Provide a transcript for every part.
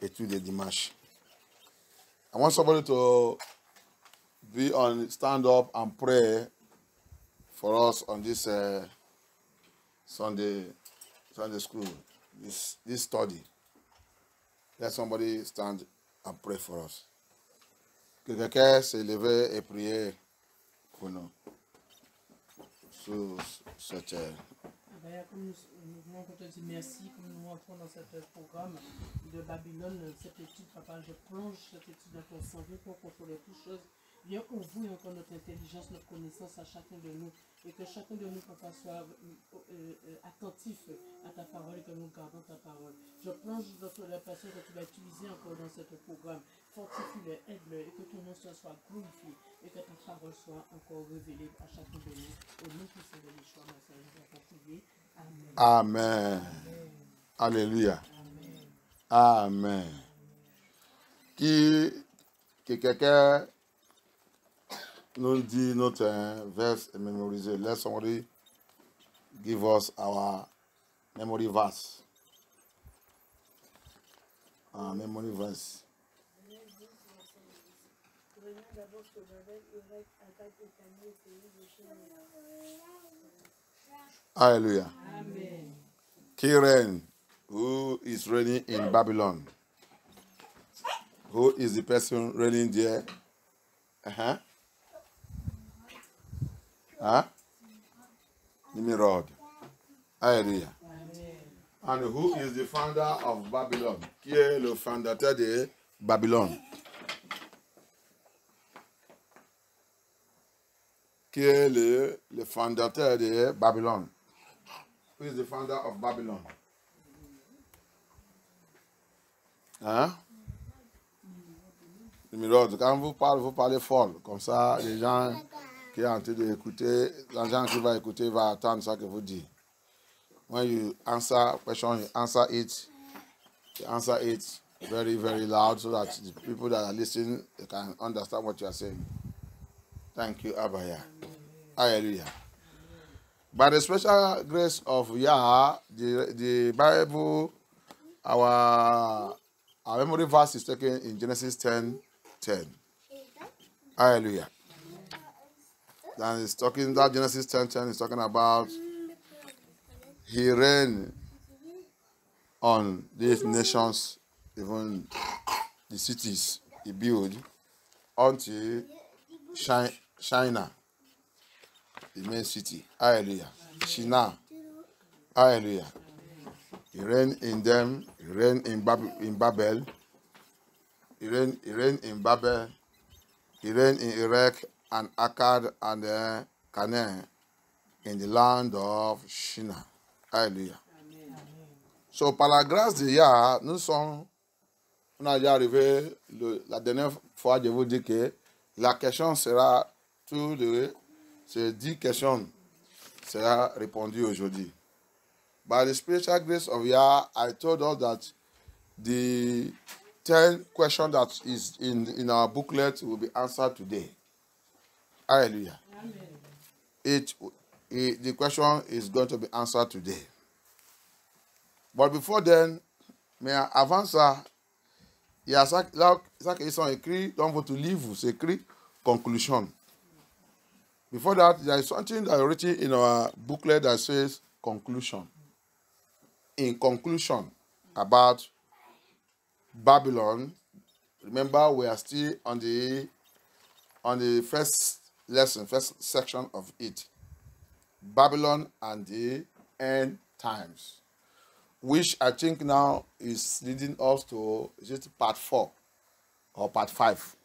étude de dimanche. I want somebody to stand up and pray for us on this Sunday school, this study. Let somebody stand and pray for us. Que quelqu'un se lever et prier pour nous. Sur cette... Comme nous voulons te dire merci, comme nous entrons dans ce programme de Babylone, cette étude, papa, je plonge cette étude dans ton sang pour contrôler toutes choses. Viens ouvrir encore notre intelligence, notre connaissance à chacun de nous, et que chacun de nous, papa, soit attentif à ta parole et que nous gardons ta parole. Je plonge dans les personnes que tu vas utiliser encore dans ce programme. Fortifie-le, aide-le, et que ton nom soit glorifié, et que ta parole soit encore révélée à chacun de nous. Au nom puissant de Yeshua, ma sœur, nous avons prié. Amen. Amen. Alléluia. Amen. Que quelqu'un nous dit notre verse mémorisé. Let somebody give us our memory verse. Memory verse. Hallelujah. Amen. Qui règne? Who is reigning in Babylon? Who is the person reigning there? Nimrod. Hallelujah. And who is the founder of Babylon? Qui est le fondateur de Babylone? Qui est le fondateur de Babylone? Who is the founder of Babylon? Nimrod. Quand vous parlez fort. Comme ça, les gens qui sont en train d'écouter, les gens qui vont écouter vont attendre ça que vous dites. When you answer question, you answer it very, very loud so that the people that are listening they can understand what you are saying. Thank you, Abaya. Hallelujah. By the special grace of Yah, the Bible, our memory verse is taken in Genesis 10:10. Hallelujah. And it's talking that Genesis 10:10 is talking about he reigned on these nations, even the cities he built, until China, the main city. Hallelujah. Shinar. Hallelujah. He reigned in them. He reigned in Babel. He reigned in Babel. He reigned in Iraq and Akkad and Canaan in the land of Shinar. Hallelujah. Amen. So, par la grâce de Yah, on a déjà arrivé, la dernière fois, je vous dis que la question sera, ces 10 questions sera répondues aujourd'hui. By the spiritual grace of Yah, I told us that the 10 questions that is in our booklet will be answered today. Hallelujah. Amen. The question is going to be answered today. But before then, mais avant ça, il y a ça qu'ils sont écrits dans votre livre, c'est écrit conclusion. Before that, there is something that is written in our booklet that says conclusion. In conclusion about Babylon, remember we are still on the first lesson, first section of it. Babylon and the end times, which I think now is leading us to, is it part 4 or part 5?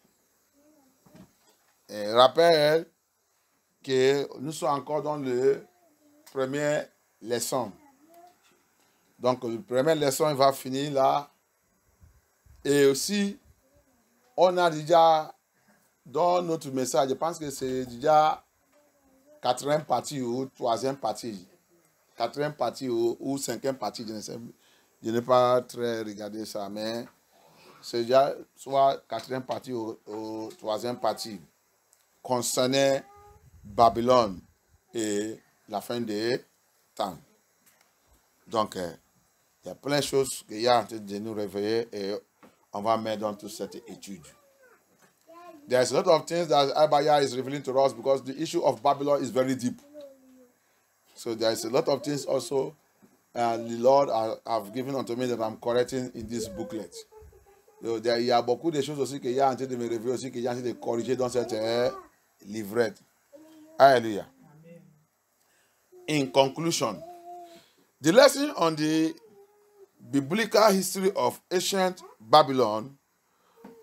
Rappel que nous sommes encore dans le première leçon. Donc, le premier leçon, il va finir là. Et aussi, on a déjà, dans notre message, je pense que c'est déjà 4e partie ou 3e partie. 4e partie ou 5e partie, je n'ai pas très regardé ça, mais c'est déjà soit 4e partie ou 3e partie concernant Babylone et la fin des temps. Donc, il y a plein de choses qu'il y a en train de nous réveiller et on va mettre dans toute cette étude. There's a lot of things that Abaya is revealing to us because the issue of Babylon is very deep. So there's a lot of things also the Lord have given unto me that I'm correcting in this booklet. Donc, il y a beaucoup de choses aussi qu'il y a en train de me révéler aussi qu'il y a en train de corriger dans cette livrette. Hallelujah. In conclusion, the lesson on the biblical history of ancient Babylon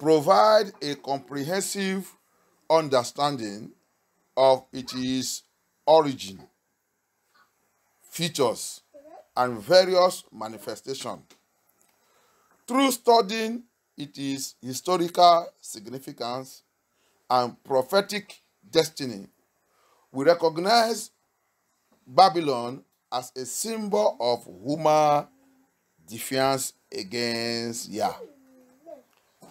provide a comprehensive understanding of its origin, features, and various manifestations. Through studying its historical significance and prophetic destiny, we recognize Babylon as a symbol of human defiance against Yah,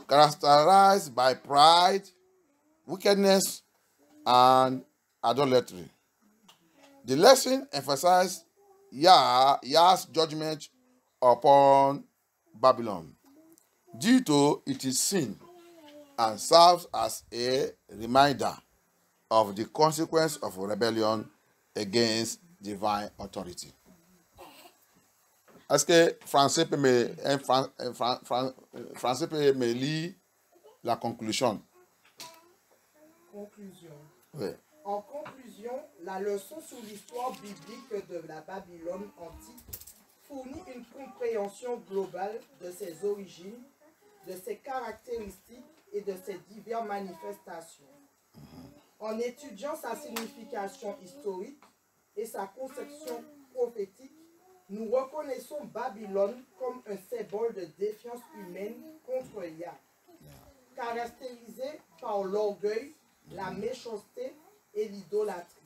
characterized by pride, wickedness, and idolatry. The lesson emphasizes Yah's judgment upon Babylon due to its sin and serves as a reminder of the consequence of rebellion against divine authority. Est-ce que Français peut me lire la conclusion? Conclusion. Oui. En conclusion, la leçon sur l'histoire biblique de la Babylone antique fournit une compréhension globale de ses origines, de ses caractéristiques et de ses diverses manifestations. En étudiant sa signification historique et sa conception prophétique, nous reconnaissons Babylone comme un symbole de défiance humaine contre Yah, caractérisé par l'orgueil, la méchanceté et l'idolâtrie.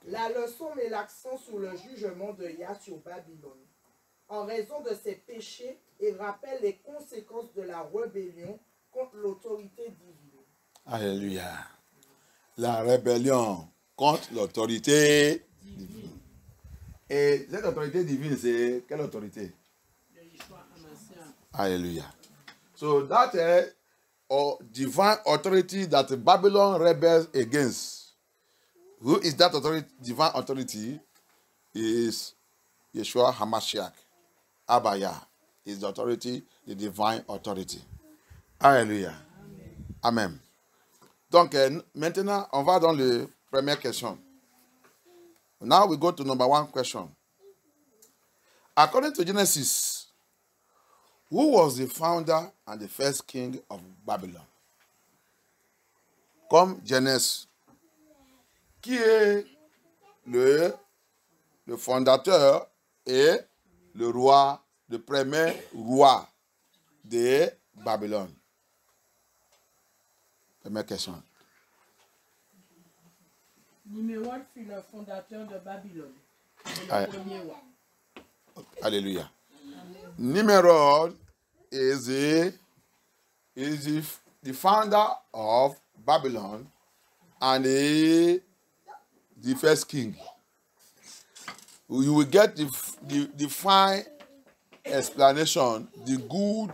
La leçon met l'accent sur le jugement de Yah sur Babylone, en raison de ses péchés et rappelle les conséquences de la rébellion contre l'autorité divine. Alléluia. La rébellion contre l'autorité divine. Et cette autorité divine, c'est quelle autorité? Alléluia. So that divine authority that Babylon rebels against. Who is that authority? Divine authority is Yeshua HaMashiach. Abaya is the authority, the divine authority. Alléluia. Amen. Donc, maintenant, on va dans la première question. Now we go to number one question. According to Genesis, who was the founder and the first king of Babylon? Comme Genèse. Qui est le fondateur et le roi, le premier roi de Babylone? Première question. Nimrod fut le fondateur de Babylone. Le premier roi. Alléluia. Nimrod is the founder of Babylon and the first king. You will get the fine explanation, the good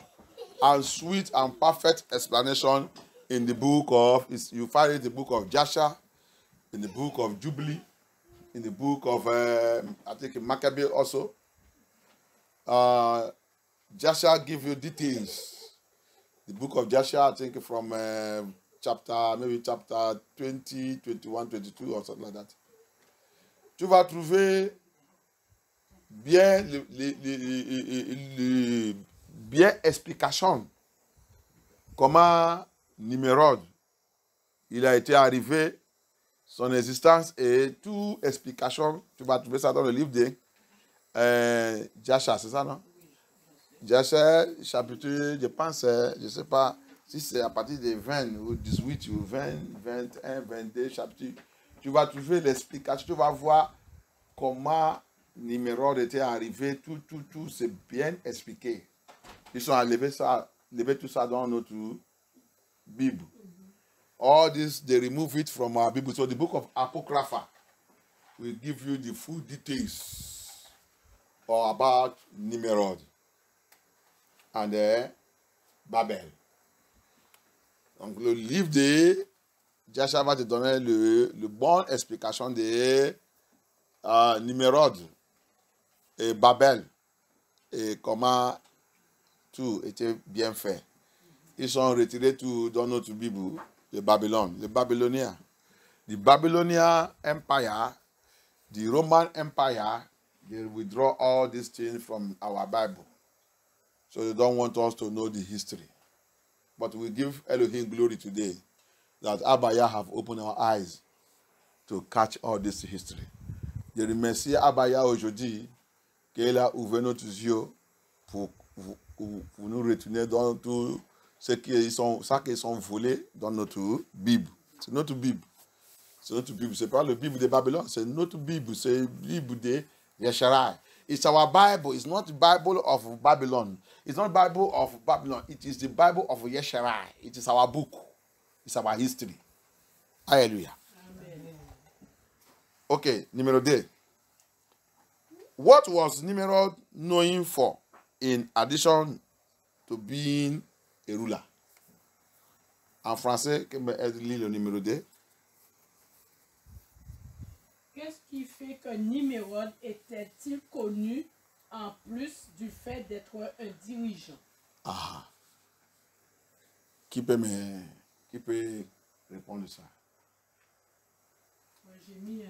and sweet and perfect explanation in the book of, you find it in the book of Joshua, in the book of Jubilee, in the book of, I think Maccabee also. Joshua give you details. The book of Joshua, I think from chapter 20, 21, 22 or something like that. Tu vas trouver bien bien explication comment Nimrod il a été arrivé, son existence et toute explication. Tu vas trouver ça dans le livre de Joshua, c'est ça, non? Joshua, chapitre, je pense, je ne sais pas si c'est à partir de 20 ou 18 ou 20, 21, 22 chapitres. Tu vas trouver l'explication, tu vas voir comment Nimrod était arrivé, tout, c'est bien expliqué. Ils sont enlevés tout ça dans notre Bible. All this, they remove it from our Bible. So the book of Apocrypha will give you the full details all about Nimrod. And Babel. Donc le livre de Jasher va te donner le bonne explication de Nimrod et Babel et comment tout était bien fait. Ils sont retirés tout dans notre Bible, le Babylone, les Babyloniens. The Babylonian Empire, the Roman Empire, they withdraw all these things from our Bible. So they don't want us to know the history. But we give Elohim glory today that Abaya have opened our eyes to catch all this history. Je remercie Abaya aujourd'hui qu'il a ouvert notre yeux pour nous retourner dans tout ce qui sont volés dans notre Bible. C'est notre Bible. C'est notre Bible. Ce n'est pas le Bible de Babylone, c'est notre Bible. C'est le Bible de Yesharai. It's our Bible. It's not the Bible of Babylon. It's not the Bible of Babylon. It is the Bible of Yesharai. It is our book. It's our history. Hallelujah. Amen. Okay, numéro 2. What was Nimrod known for in addition to being a ruler? En français, lis le numéro 2. Qu'est-ce qui fait que Nimrod était-il connu en plus du fait d'être un dirigeant? Ah. Qui peut répondre à ça? Moi, j'ai mis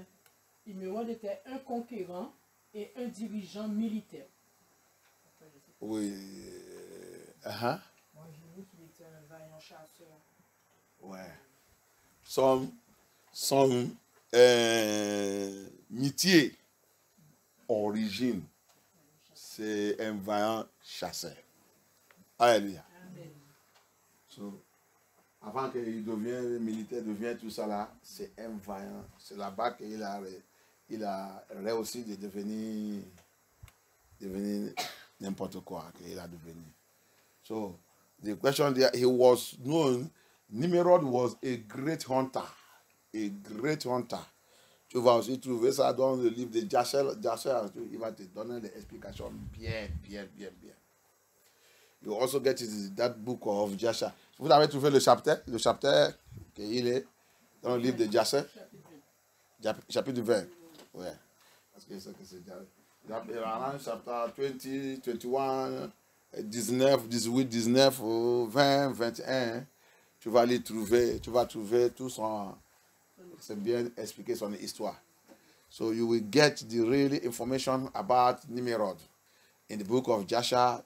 Nimrod était un conquérant et un dirigeant militaire. Oui. Moi, j'ai mis qu'il était un vaillant chasseur. Ouais. Son métier, origine, c'est un vaillant chasseur. Alléluia. So, avant qu'il devienne militaire, devienne tout ça là, c'est un vaillant. C'est là-bas qu'il a réussi de devenir n'importe quoi qu'il a devenu. So, the question there, he was known, Nimrod was a great hunter. A great hunter. Tu vas aussi trouver ça dans le livre de Jasher. Il va te donner des explications bien. You also get it in that book of Jasher. Vous avez trouvé le chapitre qu'il est dans le livre de Jasher? Chapitre 20. Ouais. Parce que c'est chapitre 20, 21, 19, 18, 19, 20, 21. Tu vas les trouver. Tu vas trouver tout son... C'est bien expliqué son histoire. So you will get the real information about Nimrod in the book of Jasher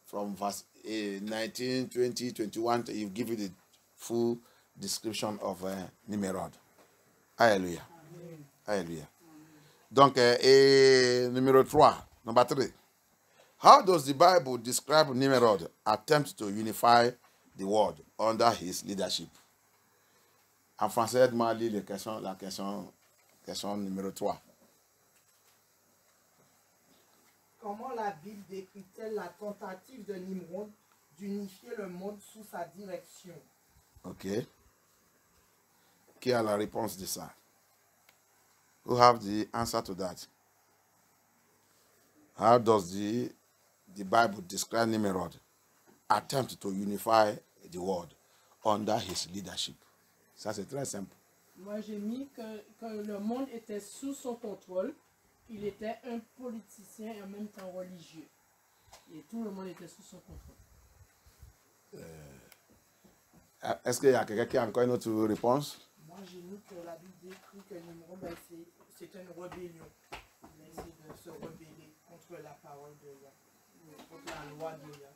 from verse 19, 20, 21. You give you the full description of Nimrod. Alléluia. Alléluia. Donc, numéro 3, number 3. How does the Bible describe Nimrod attempt to unify the world under his leadership? En français, aide-moi à lire la question numéro 3. Comment la Bible décrit-elle la tentative de Nimrod d'unifier le monde sous sa direction? Ok. Qui a la réponse de ça? Who have the answer to that? How does the Bible describe Nimrod attempt to unify the world under his leadership? Ça, c'est très simple. Moi, j'ai mis que le monde était sous son contrôle. Il était un politicien et en même temps religieux. Et tout le monde était sous son contrôle. Est-ce qu'il y a quelqu'un qui a encore une autre réponse? Moi, j'ai mis que la Bible décrit que Nimrod, c'est une rébellion. Il a essayé de se rebeller contre la parole de Yah, contre la loi de Yah.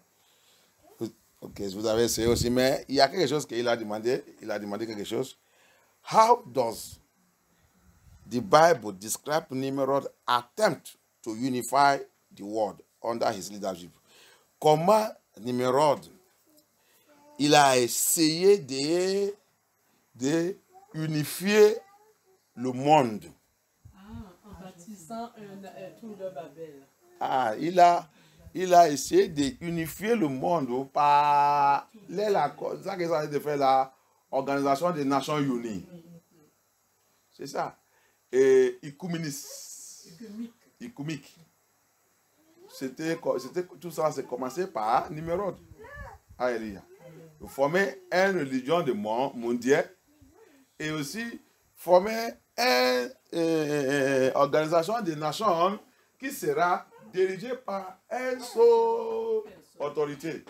Ok, vous avez essayé aussi, mais il y a quelque chose qu'il a demandé. Il a demandé quelque chose. How does the Bible describe Nimrod attempt to unify the world under his leadership? Comment Nimrod, il a essayé de unifier le monde? En bâtissant un tour de Babel. Il a essayé d'unifier le monde par ça qu'ils ont essayé de faire la Organisation des Nations Unies. C'est ça. Et écuménique. Tout ça, c'est commencé par Nimrod. Alléluia. De former une religion de mondiale et aussi former une organisation des nations qui sera dirigée par une seule autorité.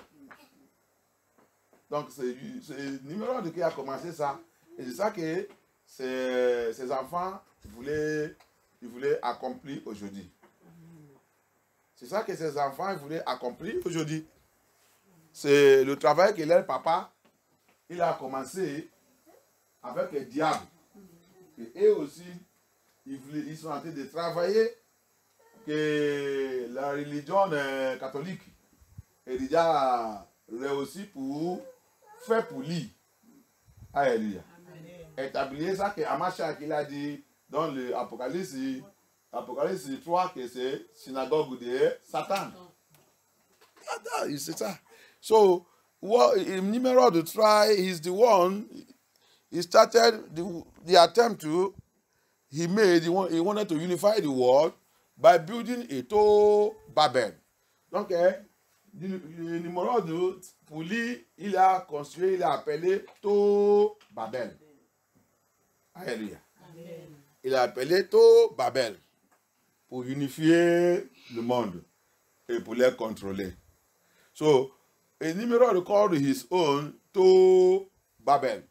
Donc, c'est le numéro 2 qui a commencé ça. Et c'est ça que ces enfants voulaient accomplir aujourd'hui. C'est ça que ces enfants voulaient accomplir aujourd'hui. C'est le travail que leur papa, il a commencé avec le diable. Et eux aussi, ils sont en train de travailler que la religion catholique est déjà réussi pour faire pour lui. Alléluia. Établir ça que Amashak il a dit dans l'Apocalypse 3 que c'est synagogue de Satan. C'est ça. So, Nimrod to try, he's the one, he started the attempt he wanted to unify the world by building a Tower Babel. Donc, Nimrod, pour lui, il a construit, il a appelé Tower Babel. Alléluia. Il a appelé Tower Babel pour unifier le monde et pour les contrôler. So, Nimrod called his own Tower Babel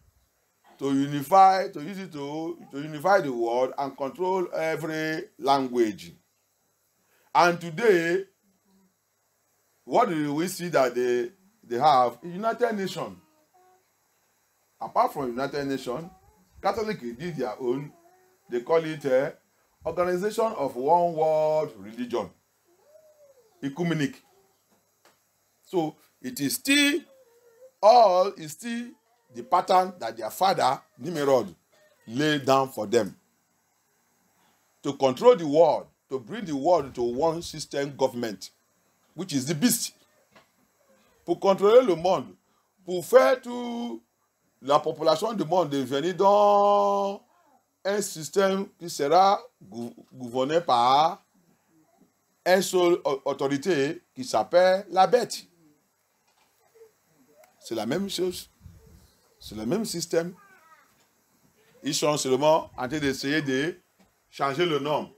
to unify the world and control every language. And today, what do we see that they have? United Nations. Apart from United Nations, Catholics did their own. They call it Organization of One World Religion, Ecumenic. So it is still the pattern that their father Nimrod laid down for them to control the world, to bring the world into one system government, which is the beast. Pour contrôler le monde, pour faire toute la population du monde devenir dans un système qui sera gouverné par une seule autorité qui s'appelle la bête. C'est la même chose. C'est le même système. Ils sont seulement en train d'essayer de changer le nom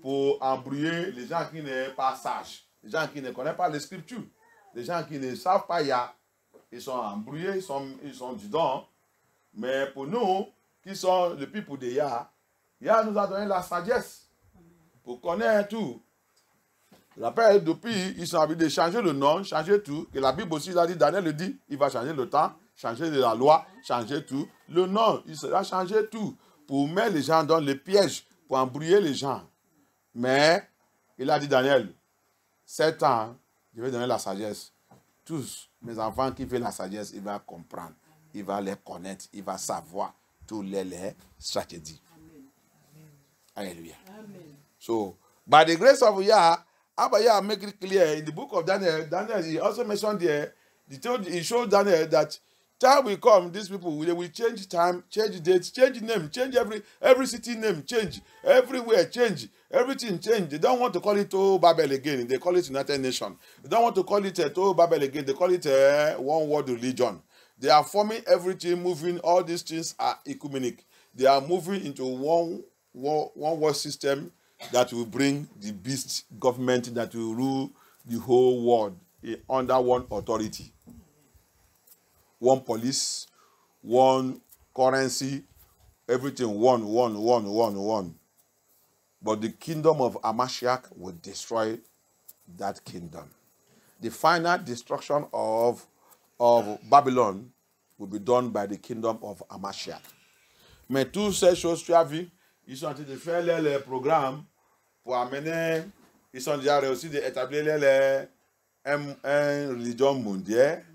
pour embrouiller les gens qui ne sont pas sages, les gens qui ne connaissent pas les Scriptures, les gens qui ne savent pas Yah. Ils sont embrouillés, ils sont dedans. Mais pour nous, qui sont le peuple de Yah, Yah nous a donné la sagesse pour connaître tout. Je rappelle, depuis, ils sont envie de changer le nom, changer tout. Que la Bible aussi l'a dit, Daniel le dit, il va changer le temps, changer de la loi, changer tout. Le nom, il sera changer tout pour mettre les gens dans le piège, pour embrouiller les gens. Mais, il a dit, Daniel, 7 ans, je vais donner la sagesse. Tous mes enfants qui veulent la sagesse, il va comprendre, il va les connaître, il va savoir toutes les stratégies. Alléluia. So, by the grace of Yah, Abba make it clear in the book of Daniel. Daniel, he also mentioned there, he showed Daniel that time will come, these people will change time, change dates, change name, change every city name, change everywhere, change everything, change. They don't want to call it Tower Babel again. They call it United Nations. They don't want to call it Tower Babel again. They call it one world religion. They are forming everything, moving. All these things are ecumenic. They are moving into one world system that will bring the beast government that will rule the whole world under one authority. One police, one currency, everything one. But the kingdom of Amashak will destroy that kingdom. The final destruction of Babylon will be done by the kingdom of Amashak. Mais toutes ces choses, tu as vu, ils sont en train de faire les programmes pour amener, ils sont déjà réussis d'établir une religion mondiale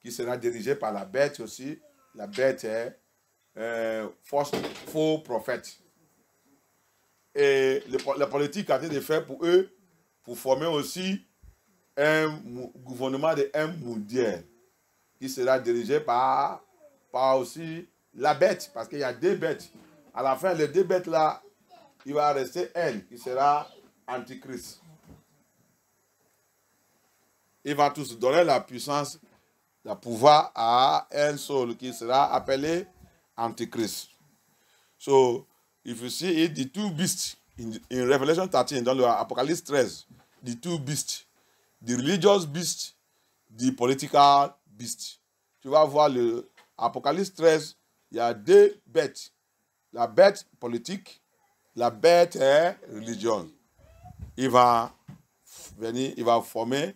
qui sera dirigée par la bête aussi. La bête est faux prophète. Et la politique a été faite pour eux, pour former aussi un gouvernement de un mondial qui sera dirigé par aussi la bête, parce qu'il y a deux bêtes. À la fin, les deux bêtes là, il va rester elle, qui sera Antichrist. Il va tous donner la puissance le pouvoir à un seul qui sera appelé Antichrist. So, if you see it, the two beasts in Revelation 13, dans l'Apocalypse 13, the two beasts, the religious beast, the political beast. Tu vas voir le Apocalypse 13, il y a deux bêtes. La bête politique, la bête religieuse. Il va venir, il va former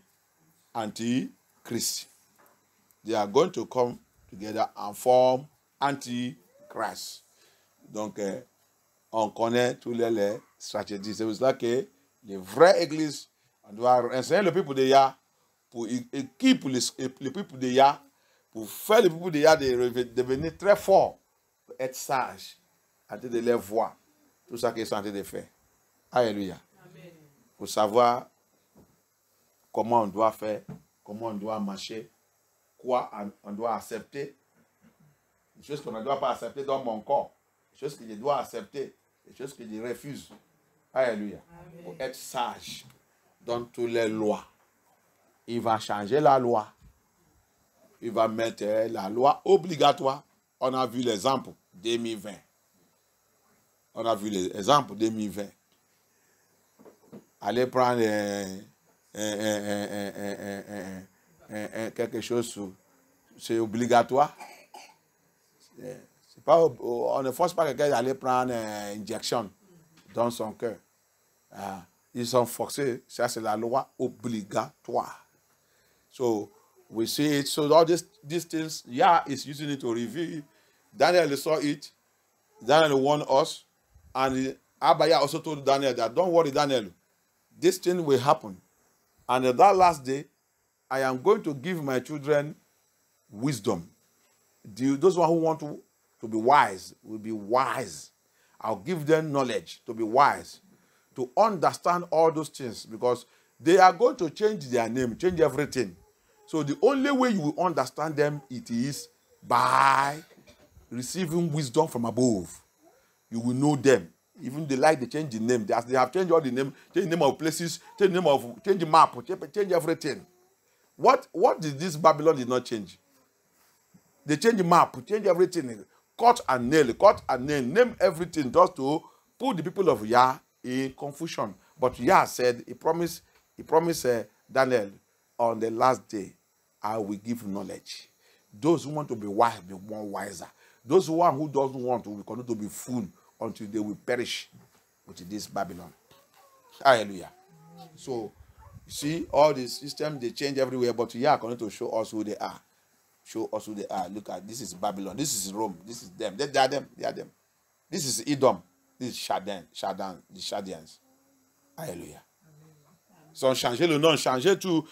Antichrist. They are going to come together and form Antichrist. Donc, on connaît tous les stratégies. C'est pour cela que les vraies églises, on doit enseigner le peuple de Yah pour équiper le peuple de Yah, pour faire le peuple de Yah de devenir très fort, pour être sage, en train de les voir, tout ça qu'ils sont en train de faire. Alléluia. Amen. Pour savoir comment on doit faire, comment on doit marcher, quoi on doit accepter, les choses qu'on ne doit pas accepter dans mon corps, les choses que je dois accepter, les choses que je refuse. Alléluia. Amen. Pour être sage dans toutes les lois. Il va changer la loi. Il va mettre la loi obligatoire. On a vu l'exemple 2020. On a vu l'exemple 2020. Allez prendre quelque chose, c'est obligatoire. C'est pas, on ne force pas quelqu'un d'aller prendre une injection dans son cœur. Ils sont forcés. Ça, c'est la loi obligatoire. So, we see it. So, all these things, Yah is using it to reveal. Daniel saw it. Daniel warned us. And Abaya also told Daniel that, don't worry, Daniel. This thing will happen. And on that last day, I am going to give my children wisdom. Those who want to be wise will be wise. I'll give them knowledge to be wise, to understand all those things, because they are going to change their name, change everything. So the only way you will understand them, it is by receiving wisdom from above. You will know them. Even they like to change the name. They have changed all the name, change the name of places, change the name of, change the map, change everything. What did this Babylon did not change? They change the map, change everything. Cut and nail, name everything just to put the people of Yah in confusion. But Yah said, he promised Daniel, on the last day, I will give knowledge. Those who want to be wise, be more wiser. Those who doesn't want to will continue to be fool until they will perish with this Babylon. Hallelujah. So, you see, all these systems, they change everywhere, but Yah continue to show us who they are. Show us who they are. Look at, this is Babylon, this is Rome, this is them. They are them, they are them. This is Edom, this is Shadan, the Shadians. Alléluia. Ils ont changé le nom, changé tout.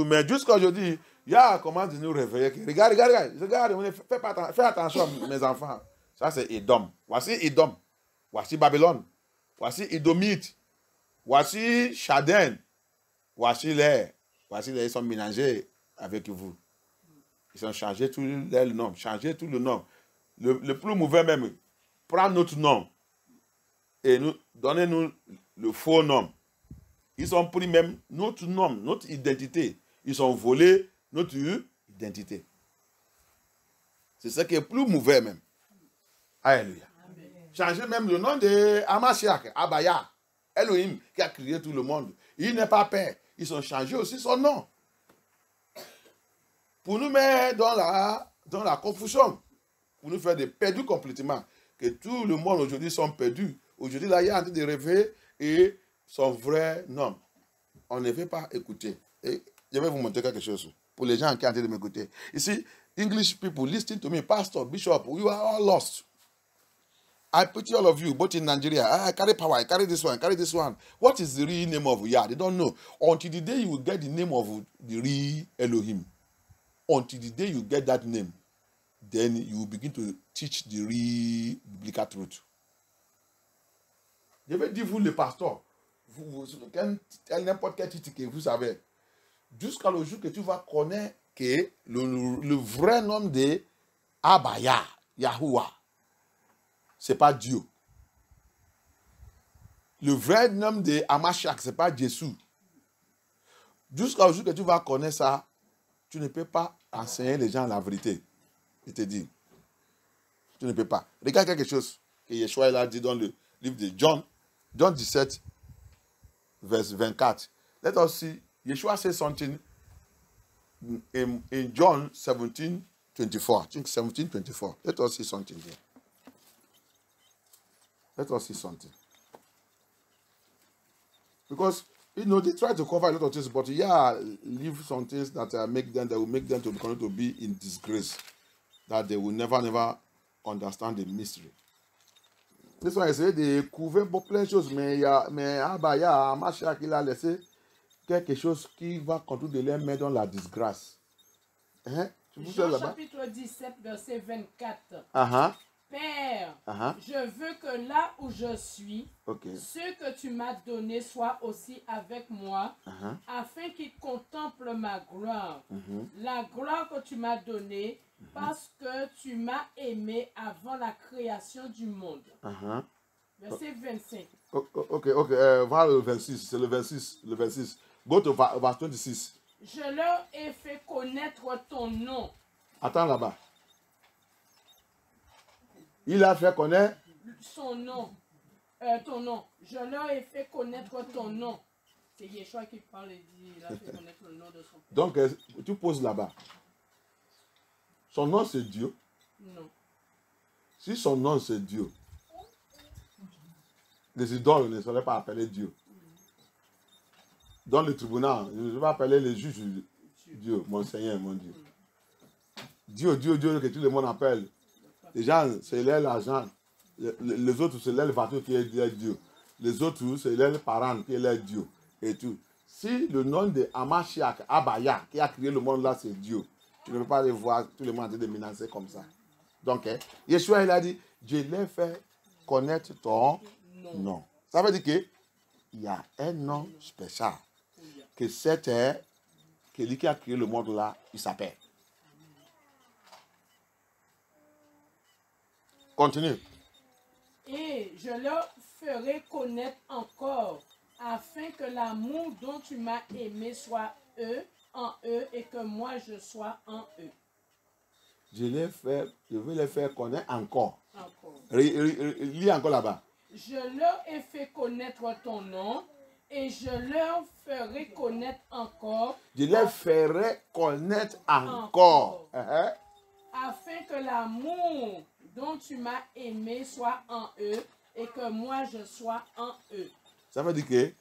Mais jusqu'à aujourd'hui, Yah commence de nous réveiller. Regarde, fais attention, mes enfants. Ça, c'est Edom. Voici Edom. Voici Babylone. Voici Edomite. Voici Shadan. Voici les, ils sont mélangés avec vous. Ils ont changé tout le nom. Changé tout le nom. Le plus mauvais même, prends notre nom et donnez-nous le faux nom. Ils ont pris même notre nom, notre identité. Ils ont volé notre identité. C'est ce qui est plus mauvais même. Alléluia. Changer même le nom de Hamashiach, Abaya, Elohim, qui a créé tout le monde. Il n'est pas père. Ils ont changé aussi son nom. Pour nous mettre dans la confusion. Pour nous faire des perdus complètement. Que tout le monde aujourd'hui sont perdus. Aujourd'hui, là, il y a en train de rêver et son vrai nom. On ne veut pas écouter. Et je vais vous montrer quelque chose. Pour les gens qui sont en train de m'écouter. Ici, English people, listen to me. Pastor, Bishop, you are all lost. I pity all of you, both in Nigeria. I carry power, I carry this one, carry this one. What is the real name of Yah? They don't know. Until the day you will get the name of the real Elohim. Until the day you get that name, then you will begin to teach the real biblical truth. Je vais dire, vous, le pasteur, n'importe quel titre que vous savez, jusqu'à le jour que tu vas connaître que le vrai nom de Abaya, Yahuwah, ce n'est pas Dieu. Le vrai nom de Hamashiach, ce n'est pas Jésus. Jusqu'au jour que tu vas connaître ça, tu ne peux pas enseigner les gens la vérité. Il te dit. Tu ne peux pas. Regarde quelque chose que Yeshua a dit dans le livre de John 17, verse 24. Let us see. Yeshua said something in John 17, 24. I think 17, 24. Let us see something here. Let us see something. Because, you know, they try to cover a lot of things, but leave some things that will make them to continue to be in disgrace. That they will never understand the mystery. This one, il essaie de couvrir plein de choses, mais il y a Mashiach qui a laissé quelque chose qui va continuer de les mettre dans la disgrâce. Jean chapitre 17, verset 24. Père, je veux que là où je suis, ce que tu m'as donné soit aussi avec moi, afin qu'ils contemplent ma gloire. La gloire que tu m'as donnée, parce que tu m'as aimé avant la création du monde. Verset 25. Voilà le 26, c'est le 26. Go to verse 26. Je leur ai fait connaître ton nom. Attends là-bas. Il a fait connaître son nom. Ton nom. Je leur ai fait connaître ton nom. C'est Yeshua qui parle et dit, il a fait connaître le nom de son Père. Donc, tu poses là-bas. Son nom, c'est Dieu. Non. Si son nom, c'est Dieu, les idoles ne seraient pas appelés Dieu. Dans le tribunal, je ne vais pas appeler les juges Dieu, mon Seigneur, mon Dieu. Dieu, que tout le monde appelle. Les gens, c'est l'argent. Les autres, c'est leur voiture qui est Dieu. Les autres, c'est leurs parents qui est leur Dieu. Et tout. Si le nom de Hamashiach, Abaya, qui a créé le monde là, c'est Dieu, tu ne peux pas les voir, tout le monde en train de menacer comme ça. Donc, Yeshua, il a dit, je l'ai fait connaître ton nom. Ça veut dire qu'il y a un nom spécial. Que c'était, que lui qui a créé le monde là, il s'appelle. Continue. Et je leur ferai connaître encore, afin que l'amour dont tu m'as aimé soit en eux, et que moi je sois en eux. Je vais les faire connaître encore. Lis encore là-bas. Je leur ai fait connaître ton nom, et je leur ferai connaître encore. Je les ferai connaître encore. Afin que l'amour dont tu m'as aimé soit en eux, et que moi je sois en eux. Ça veut dire que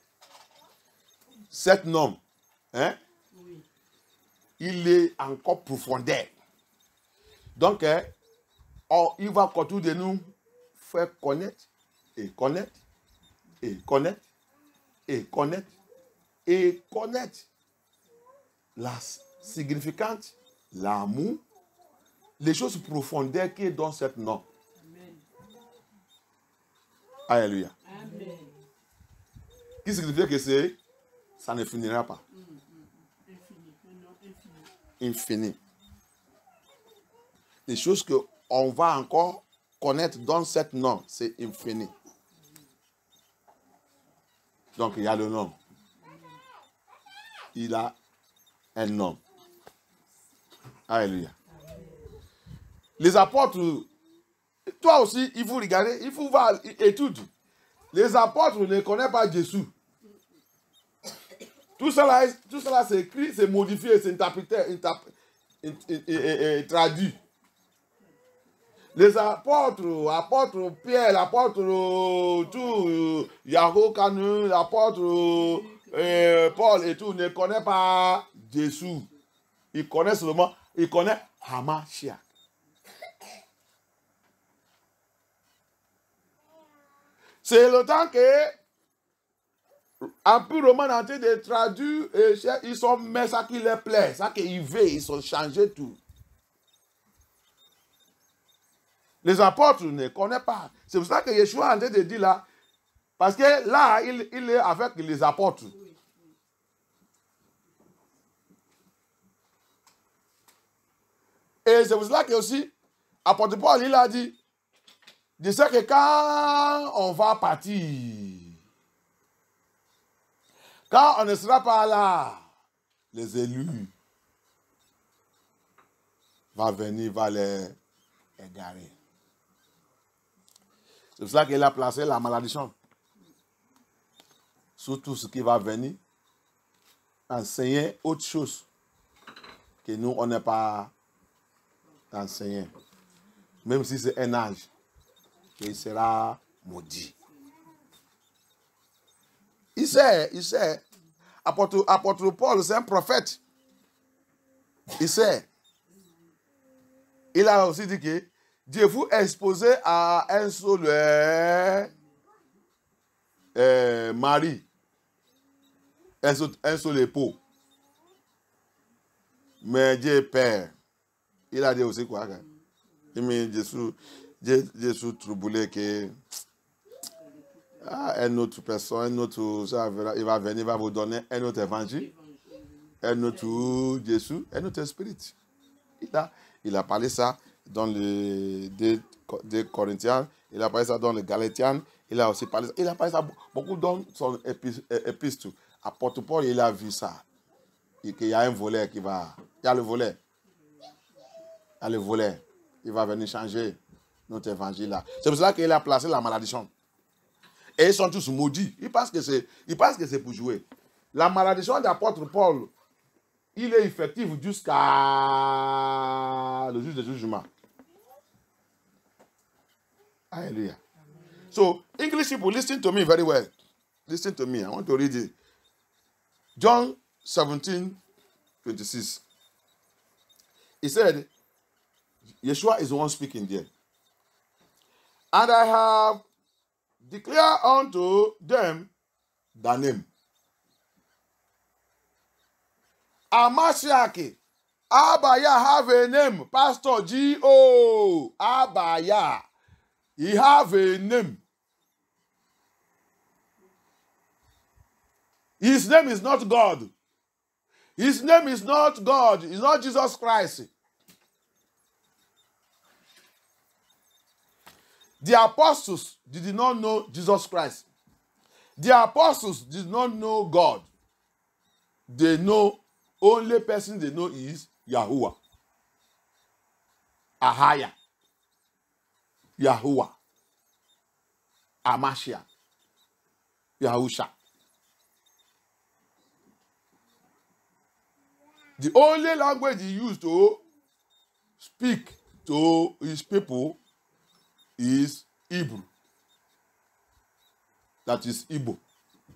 cet nom, oui, il est encore profondeur. Donc, il va continuer de nous faire connaître, et connaître, et connaître, et connaître, et connaître la significante, l'amour, les choses profondeurs qui est dans ce nom. Amen. Alléluia. Amen. Qui signifie que ça ne finira pas. Infini. Non, infini. Infini. Les choses qu'on va encore connaître dans ce nom, c'est infini. Donc, il y a le nom. Il a un nom. Alléluia. Les apôtres, toi aussi, il faut regarder, il faut voir, étude. Les apôtres ne connaissent pas Jésus. Tout cela c'est écrit, c'est modifié, c'est interprété, traduit. Les apôtres Pierre, l'apôtre Yahoo Kanu, l'apôtre Paul et tout, ne connaissent pas Jésus. Ils connaissent seulement, ils connaissent Hamashiach. C'est le temps que Empire romain en train de traduire, ils sont mis ça qui leur plaît, ça qu'ils veulent, ils sont changés tout. Les apôtres ne connaissent pas. C'est pour ça que Yeshua est en train de dire là, parce que là, il est avec les apôtres. Et c'est pour ça que aussi, apôtre Paul, il a dit, je sais que quand on va partir, quand on ne sera pas là, les élus, va venir, va les égarer. C'est pour ça qu'il a placé la malédiction sur tout ce qui va venir, enseigner autre chose que nous, on n'est pas enseigné. Même si c'est un âge, il sera maudit. Il sait. Apôtre Paul, c'est un prophète. Il sait. Il a aussi dit que Dieu vous exposé à un seul mari, un seul époux. Mais Dieu est père. Il a dit aussi quoi? Il m'a dit Jésus troublé que une autre personne, il va venir, il va vous donner un autre évangile, un autre Jésus, un autre esprit. Il a parlé ça dans les 2 Corinthiens, il a parlé ça dans les Galatiens, il a aussi parlé ça. Il a parlé ça beaucoup dans son épître. Apôtre Paul, il a vu ça. Et qu'il y a un volet qui va. Il y a le volet. Il va venir changer notre évangile là. C'est pour ça qu'il a placé la malédiction. Et ils sont tous maudits. Ils pensent que c'est pour jouer. La malédiction d'apôtre Paul, il est effectif jusqu'à le jour du jugement. Hallelujah. So, English people, listen to me very well. Listen to me. I want to read it. John 17:26. He said, Yeshua is the one speaking there. And I have declared unto them the name. Amashiach, Abaya have a name. Pastor G.O. Abaya. He have a name. His name is not God. His name is not God. It's not Jesus Christ. The apostles did not know Jesus Christ. The apostles did not know God. They know, only person they know is Yahuwah. Ahaya. Yahuwah. Amashia. Yahusha. The only language he used to speak to his people is Hebrew. That is Igbo.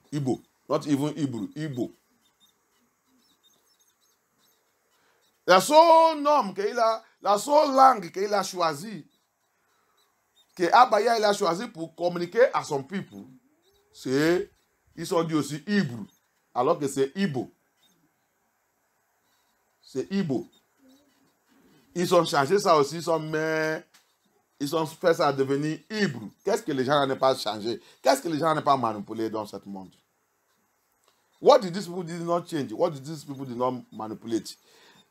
Igbo. Not even Hebrew. Igbo. La seule norme la seule langue qu'il a choisi, que Abaya il a choisi pour communiquer à son peuple, c'est, ils sont dit aussi Hébreu, alors que c'est Igbo. C'est Igbo. Ils ont changé ça aussi, ils ont fait ça devenir Hébreu. Qu'est-ce que les gens n'ont pas changé? Qu'est-ce que les gens n'ont pas manipulé dans ce monde? What did these people did not change? What did these people did not manipulate?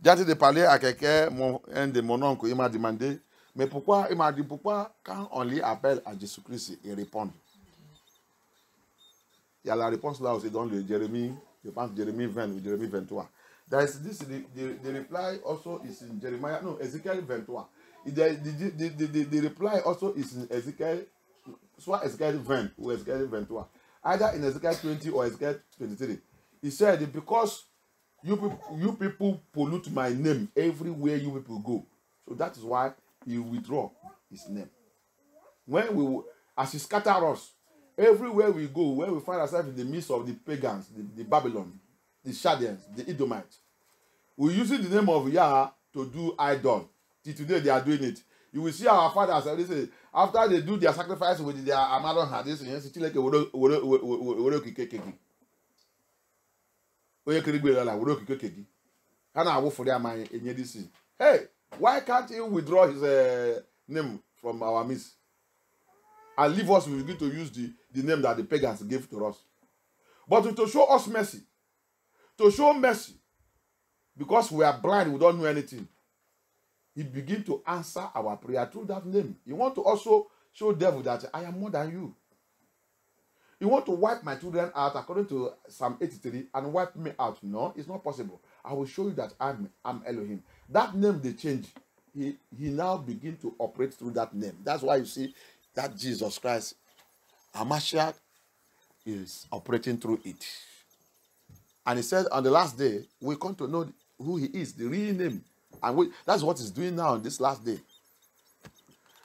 J'ai hâte de parler à quelqu'un, un de mon oncle, il m'a demandé, mais pourquoi, il m'a dit, pourquoi quand on lui appelle à Jésus-Christ, il répond? Il y a la réponse là aussi dans le Jérémie, je pense Jérémie 20 ou Jérémie 23. There is this, the reply also is in Jeremiah, no, Ezekiel 23. The reply also is in Ezekiel, soit Ezekiel 20 ou Ezekiel 23. Either in Ezekiel 20 or Ezekiel 23. He said, because you people pollute my name everywhere you people go. So that is why he withdraw his name. As he scatter us, everywhere we go, where we find ourselves in the midst of the pagans, the Babylon, the Chaldeans, the Edomites, we're using the name of Yah to do idol. Till today they are doing it. You will see our fathers, after they do their sacrifice with their Amadon had this, still like hey, why can't he withdraw his name from our midst and leave us? We begin to use the name that the pagans gave to us. But to show us mercy, because we are blind, we don't know anything, he begin to answer our prayer through that name. You want to also show devil that I am more than you. You want to wipe my children out according to Psalm 83 and wipe me out. No, it's not possible. I will show you that I'm Elohim. That name they change he now begin to operate through that name. That's why you see that Jesus Christ, Hamashiach, is operating through it. And he said on the last day, we come to know who he is, the real name. And that's what he's doing now on this last day.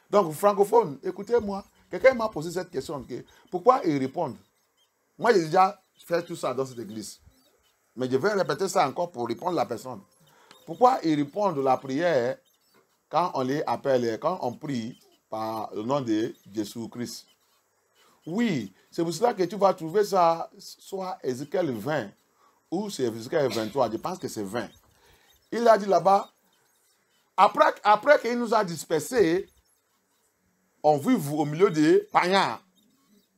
Donc, francophone, écoutez-moi. Quelqu'un m'a posé cette question. Pourquoi il répond? Moi, j'ai déjà fait tout ça dans cette église. Mais je vais répéter ça encore pour répondre à la personne. Pourquoi il répond de la prière quand on les appelle, quand on prie par le nom de Jésus-Christ? Oui, c'est pour cela que tu vas trouver ça, soit Ézéchiel 20 ou c'est Ézéchiel 23. Je pense que c'est 20. Il a dit là-bas, après qu'il nous a dispersés, on vit au milieu des païens,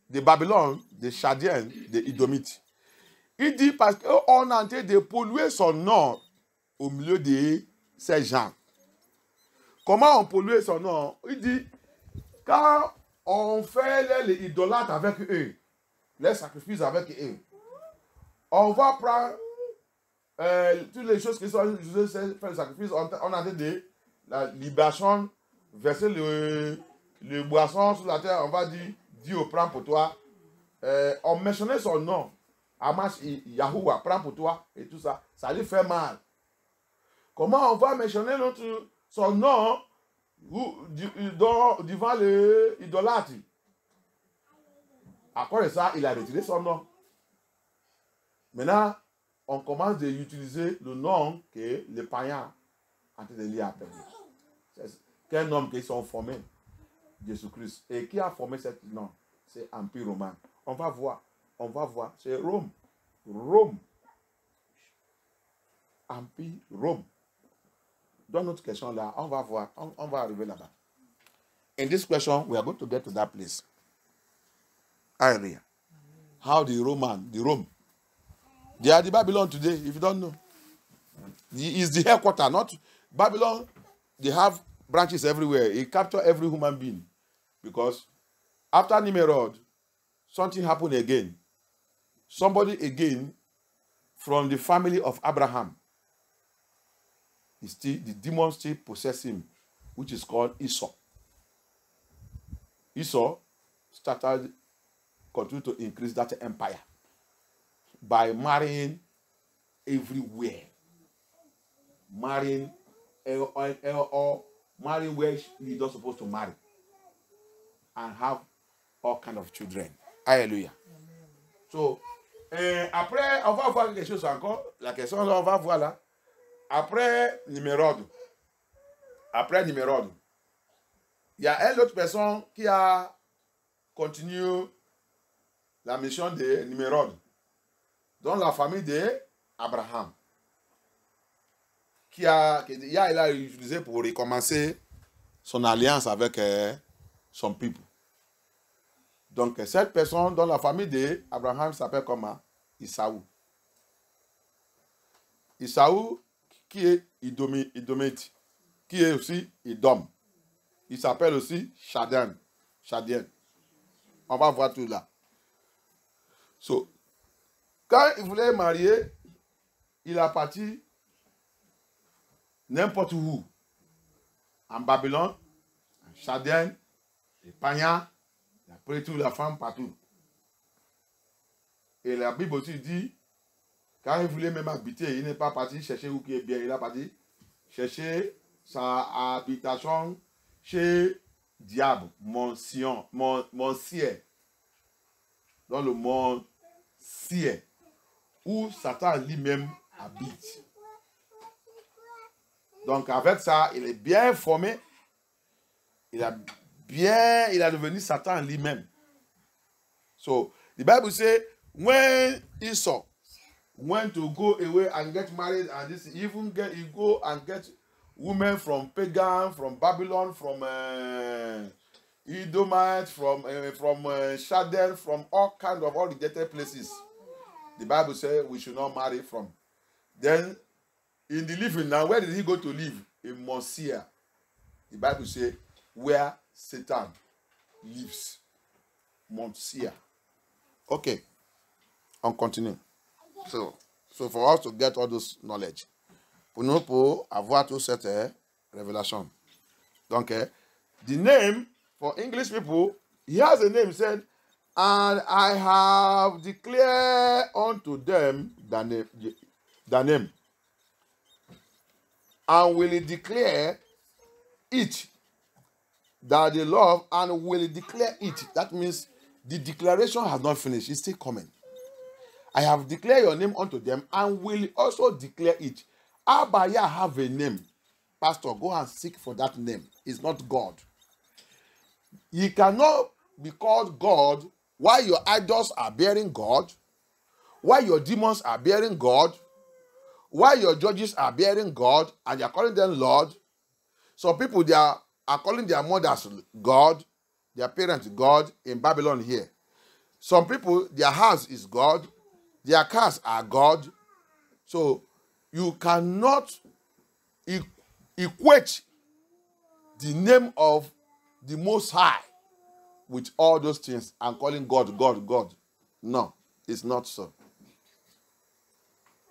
de Babylone, des Chadiens, des Idomites. Il dit parce qu'on est en train de polluer son nom au milieu de ces gens. Comment on pollue son nom? Il dit, quand on fait les idolâtres avec eux, les sacrifices avec eux, on va prendre toutes les choses qui sont utilisées pour faire le sacrifice, on a en train de la libération, verser le boisson sur la terre, on va dire, Dieu prend pour toi. On mentionnait son nom. Hamas, Yahoua, prends pour toi et tout ça. Ça lui fait mal. Comment on va mentionner son nom devant l'idolâtre? À cause de ça, il a retiré son nom. Maintenant, on commence à utiliser le nom que les païens ont été liés à peine. Quel nom qu'ils sont formés? Jésus-Christ. Et qui a formé ce nom? C'est Empire romain. On va voir. C'est Rome. Rome. Empire, Rome. Dans notre question là, on va voir. On va arriver là-bas. In this question, we are going to get to that place. Hallelujah. How the Rome. They are the Babylon today, if you don't know. It's the headquarters, not Babylon. They have branches everywhere. It captures every human being. Because after Nimrod, something happened again. Somebody again from the family of Abraham. The demons still possess him, which is called Esau. Esau continued to increase that empire by marrying everywhere. Marrying marrying where he's not supposed to marry. And have all kinds of children. Alléluia. So, après, on va voir quelque chose encore. La question, on va voir là. Après Nimrod, il y a une autre personne qui a continué la mission de Nimrod, dans la famille d'Abraham, il a utilisé pour recommencer son alliance avec son peuple. Donc, cette personne dans la famille d'Abraham s'appelle comment? Isaou. Isaou, qui est Idomite, qui est aussi Idom. Il s'appelle aussi Chadien. On va voir tout là. So, quand il voulait marier, il a parti n'importe où. En Babylone, en Chadien, les Païens, il a pris toute la femme partout. Et la Bible aussi dit, quand il voulait même habiter, il n'est pas parti chercher où qui est bien. Il a parti chercher sa habitation chez Diable, mon ciel, dans le monde ciel, où Satan lui-même habite. Donc avec ça, il est bien formé. Il est devenu Satan lui-même. So, the Bible says, when Esau went to go away and get married, and this he go and get women from pagan, from Babylon, from Edomite, from Chadel, from all kinds of all rejected places. The Bible says we should not marry from. Then in the living now, where did he go to live? In Mount-Seir. The Bible says where Satan lives. Mount-Seir. Okay. On continue. So for us to get all this knowledge, pour nous, pour avoir toute cette révélation. Donc, the name for English people, he has a name, said, and I have declared unto them the name. And will declare it that they love, and will declare it. That means the declaration has not finished. It's still coming. I have declared your name unto them, and will also declare it. Abaya have a name. Pastor, go and seek for that name. It's not God. He cannot be called God while your idols are bearing God, while your demons are bearing God, while your judges are bearing God, and you are calling them Lord. Some people, they are calling their mothers God, their parents God in Babylon here. Some people, their house is God, their cars are God. So you cannot equate the name of the Most High with all those things and calling God, God, God. No, it's not so.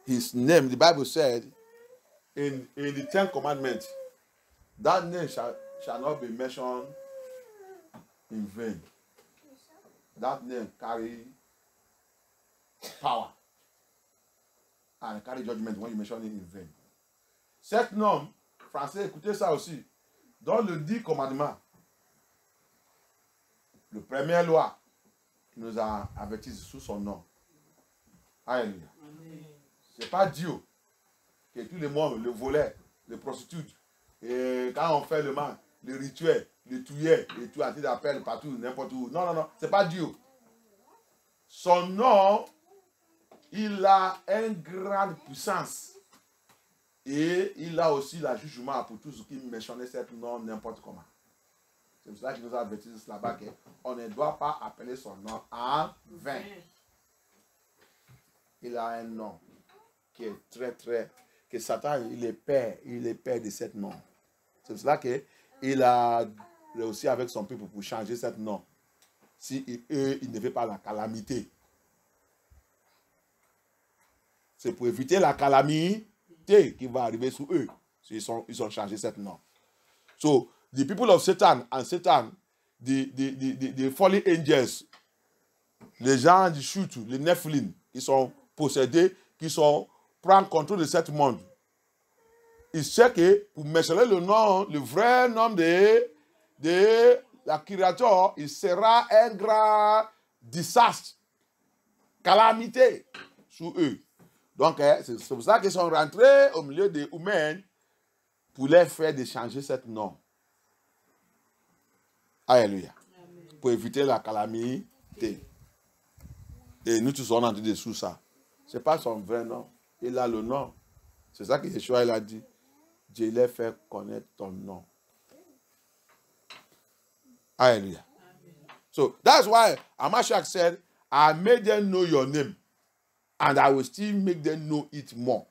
His name, the Bible said in the 10 Commandments, that name shall not be mentioned in vain. That name carry power and carry judgment when you mention it in vain. Cet nom, français, écoutez ça aussi, dans le 10 commandements, le premier loi nous a avertis sous son nom. Alléluia. C'est pas Dieu que tout le monde, le volet, les prostituées, et quand on fait le mal, le rituel, le tuer, et tout, à titre d'appel partout, n'importe où. Non, non, non, c'est pas Dieu. Son nom, il a une grande puissance. Et il a aussi le jugement pour tous ceux qui mentionnaient ce nom n'importe comment. C'est pour ça qu'il nous a averti là-bas qu'on ne doit pas appeler son nom en vain. Il a un nom qui est très, très... que Satan, il est père de ce nom. C'est pour cela qu'il a réussi avec son peuple pour changer ce nom. Si eux, ils ne veulent pas la calamité. C'est pour éviter la calamité qui va arriver sur eux. Ils ont changé ce nom. So, the people of Satan and Satan, the fallen angels, les gens du chute, les Nephilim, qui sont possédés, qui prennent contrôle de ce monde. Ils savent que pour mentionner le nom, le vrai nom de la créature, il sera un grand désastre, calamité sur eux. Donc, c'est pour ça qu'ils sont rentrés au milieu des humains pour les faire de changer ce nom. Alléluia. Pour éviter la calamité. Et nous tous sommes en train de sous ça. Ce n'est pas son vrai nom. Il a le nom. C'est ça que Yeshua il a dit. Dieu les fait connaître ton nom. Hallelujah. So that's why Amashak said, I made them know your name, and I will still make them know it more.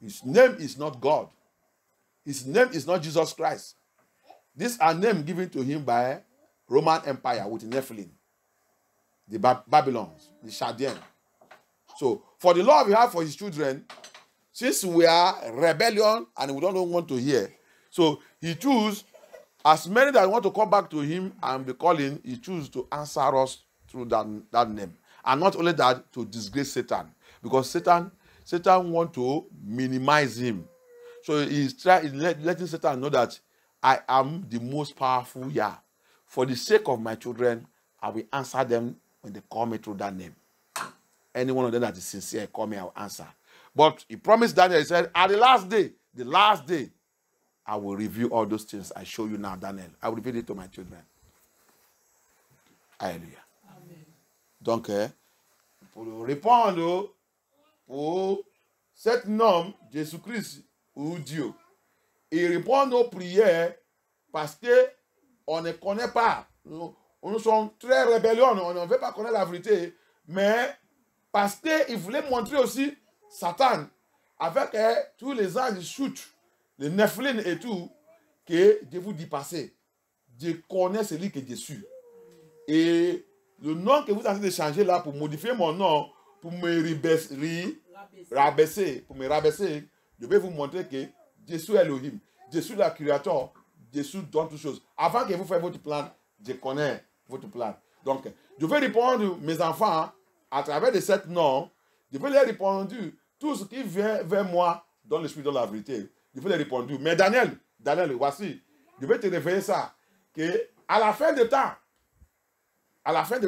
His name is not God. His name is not Jesus Christ. This is a name given to him by Roman Empire with Nephilim, the Babylons, the Chaldeans. So, for the love he has for his children, since we are rebellion and we don't want to hear, so he chooses as many that want to come back to him and be calling, he chooses to answer us through that name. And not only that, to disgrace Satan. Because Satan wants to minimize him. So he's letting Satan know that I am the most powerful Yah. For the sake of my children, I will answer them when they call me through that name. Any one of them that is sincere, call me, I will answer. But he promised Daniel, he said, at the last day, I will reveal all those things I show you now, Daniel. I will reveal it to my children. Alléluia. Amen. Donc, pour répondre pour cet nom, Jésus-Christ ou Dieu, il répond aux prières parce qu'on ne connaît pas. Nous sommes très rébellieux, on ne veut pas connaître la vérité, mais parce qu'il voulait montrer aussi Satan avec tous les anges chutent, les Nephilim et tout, que Dieu vous dit passer. Dieu connaît celui que Dieu suit. Et le nom que vous êtes en train de changer là pour modifier mon nom, pour me rabaisser, je vais vous montrer que Dieu est Elohim. Je suis le créateur, Jésus donne toutes choses. Avant que vous fassiez votre plan, je connais votre plan. Donc, je vais répondre, mes enfants, à travers de cette nom, je vais leur répondre tout ce qui vient vers moi dans l'esprit de la vérité. Je vais leur répondre. Mais Daniel, voici, je vais te réveiller ça, que à la fin de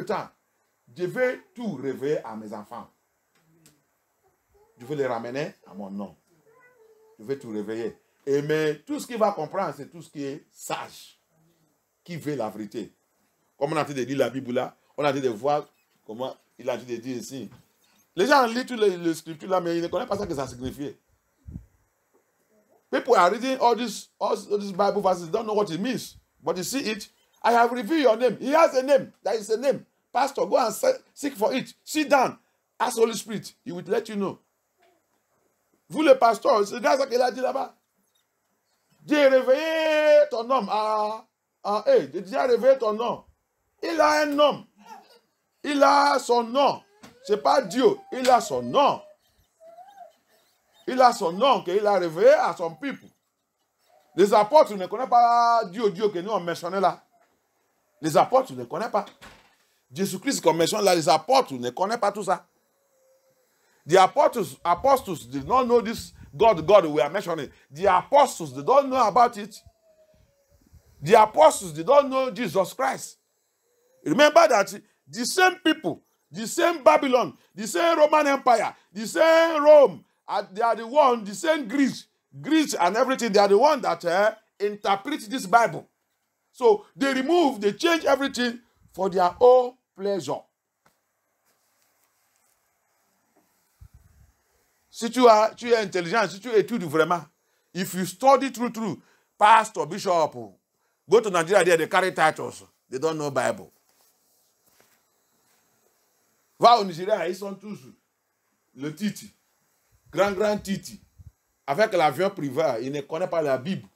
temps, je vais tout révéler à mes enfants. Je vais les ramener à mon nom. Je vais tout réveiller. Mais tout ce qu'il va comprendre, c'est tout ce qui est sage, qui veut la vérité. Comme on a dit de lire la Bible là, on a dit de voir comment il a dit de dire ici. Les gens lisent toutes les scriptures là, mais ils ne connaissent pas ce que ça signifie. People are reading all these Bible verses, they don't know what it means. But you see it, I have revealed your name. He has a name. There is a name. Pastor, go and seek for it. Sit down. Ask the Holy Spirit. He will let you know. Vous, le pasteur, c'est ça qu'il a dit là-bas. J'ai réveillé ton homme. J'ai déjà réveillé ton nom. Il a un nom. Il a son nom. Ce n'est pas Dieu. Il a son nom. Il a son nom qu'il a révélé à son peuple. Les apôtres ne connaissent pas Dieu que nous on mentionné là. Les apôtres ne connaissent pas. Jésus-Christ qu'on mentionne là, les apôtres ne connaissent pas tout ça. The apostles did not know this God we are mentioning. The apostles, they don't know about it. The apostles, they don't know Jesus Christ. Remember that the same people, the same Babylon, the same Roman Empire, the same Rome, they are the one, the same Greece and everything, they are the one that interpret this Bible. So they change everything for their own pleasure. Si tu es intelligent, si tu études vraiment, if you study through, pastor, bishop, go to Nigeria there, they carry titles. They don't know Bible. Va au Nigeria, ils sont tous le Titi, grand Titi, avec l'avion privé, ils ne connaissent pas la Bible.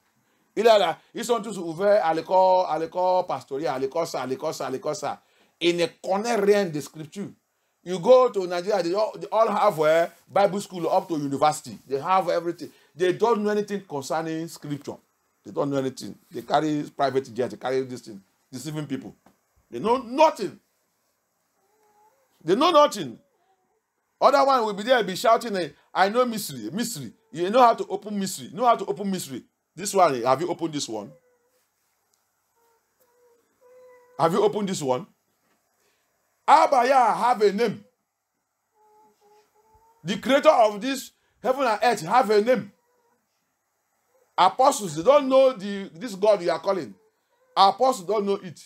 Ils sont tous ouverts à l'école pastorale, à l'école ça. Ils ne connaissent rien de scripture. You go to Nigeria, they all have a Bible school up to university. They have everything. They don't know anything concerning scripture. They don't know anything. They carry private jets, they carry this thing, deceiving people. They know nothing. They know nothing. Other one will be there, be shouting, I know mystery. You know how to open mystery. This one, have you opened this one? Have you opened this one? Abaya have a name. The creator of this heaven and earth have a name. Apostles, they don't know this God you are calling. Apostles don't know it.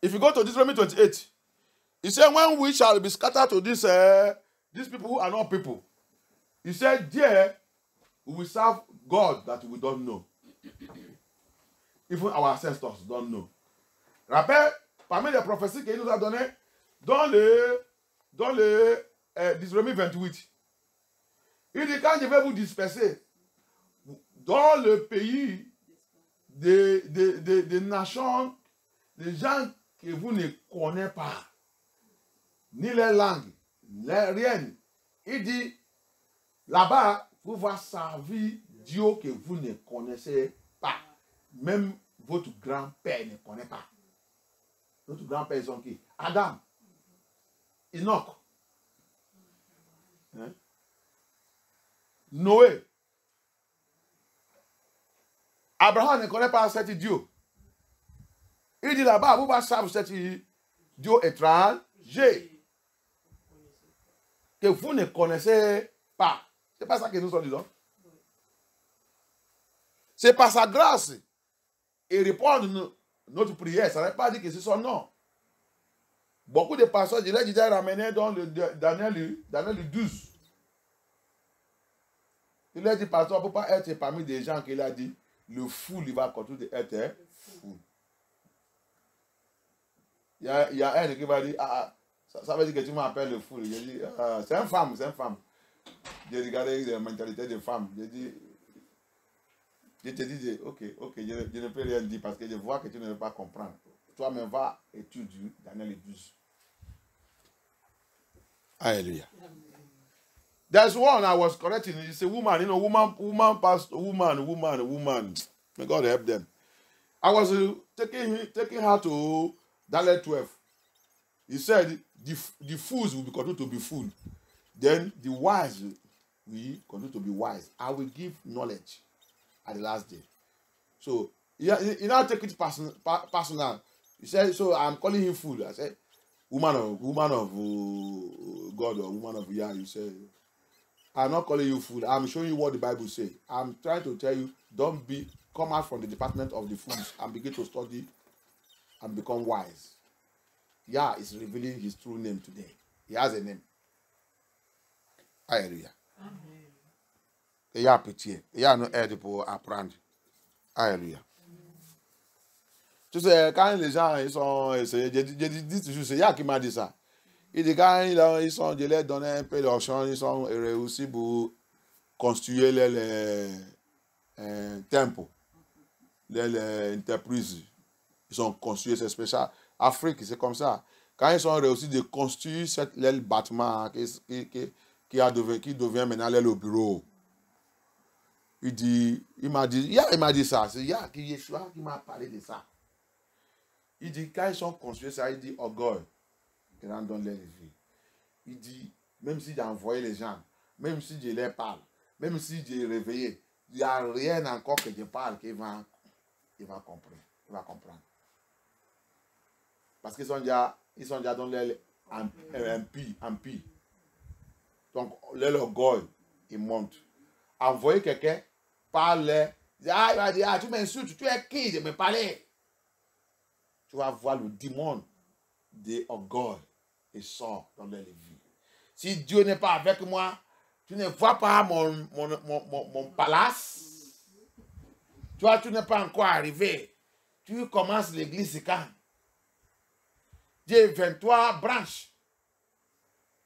If you go to Deuteronomy 28, he said, when we shall be scattered to these people who are not people, he said, there we will serve God that we don't know. Even our ancestors don't know. Rappelle, parmi les prophéties qu'il nous a données, dans le Deutéronomie 28, il dit, quand je vais vous disperser dans le pays des nations, des gens que vous ne connaissez pas, ni les langues, rien. Il dit, là-bas, vous va servir Dieu que vous ne connaissez pas. Même votre grand-père ne connaît pas. Notre grand-père, ils sont qui? Adam, Enoch, Noé. Abraham ne connaît pas cet Dieu. Il dit là-bas, vous allez savoir cet Dieu étranger que vous ne connaissez pas. C'est pas ça que nous sommes disant. C'est par sa grâce. Et répondre notre prière, ça ne veut pas dire que c'est son nom. Beaucoup de pasteurs, je l'ai déjà ramené dans le Daniel 12. Il a dit, pasteur, on ne peut pas être parmi des gens qu'il a dit, le fou, il va continuer d'être fou. Il y a un qui va dire, ça veut dire que tu m'appelles le fou. J'ai dit, c'est une femme. J'ai regardé la mentalité des femmes. J'ai dit, je te dis, ok, je ne peux rien dire parce que je vois que tu ne veux pas comprendre. Toi-même, va étudier Daniel 12. Alléluia. There's one I was correcting. It's a woman, you know, woman pastor, woman. May God help them. I was taking her to Daniel 12. He said the fools will be continued to be fool. Then the wise will continue to be wise. I will give knowledge at the last day. So you now take it personal. He said, so I'm calling him fool. I said, woman of God or woman of Yah. You say, I'm not calling you fool. I'm showing you what the Bible says. I'm trying to tell you, come out from the department of the fools and begin to study and become wise. Yah is revealing his true name today. He has a name. Hallelujah. Yah pitié. Yah no aide pour apprendre. Alléluia. Tu sais, quand les gens ils sont essayés, je dis toujours, c'est Yah qui m'a dit ça. Il dit quand ils sont, je leur donné un peu leur champ, ils sont réussis pour construire les temples, les entreprises. Ils ont construit, c'est spécial. Afrique, c'est comme ça. Quand ils sont réussis de construire le bâtiment qui devient maintenant le bureau, il m'a dit ça. C'est Yeshua qui m'a parlé de ça. Il dit, quand ils sont construits ça, il dit, orgueil, qui rend dans leur vie. Il dit, même si j'ai envoyé les gens, même si je les parle, même si j'ai réveillé, il n'y a rien encore que je parle qu'il va comprendre. Il va comprendre. Parce qu'ils sont déjà dans leur empire. Donc, l'orgueil, il monte. Envoyer quelqu'un, parler, il va dire, tu m'insultes, tu es qui de me parler? Tu vas voir le démon de orgueil et sort dans leur vie. Si Dieu n'est pas avec moi, tu ne vois pas mon palace. Tu vois, tu n'es pas encore arrivé. Tu commences l'église quand? J'ai 23 branches.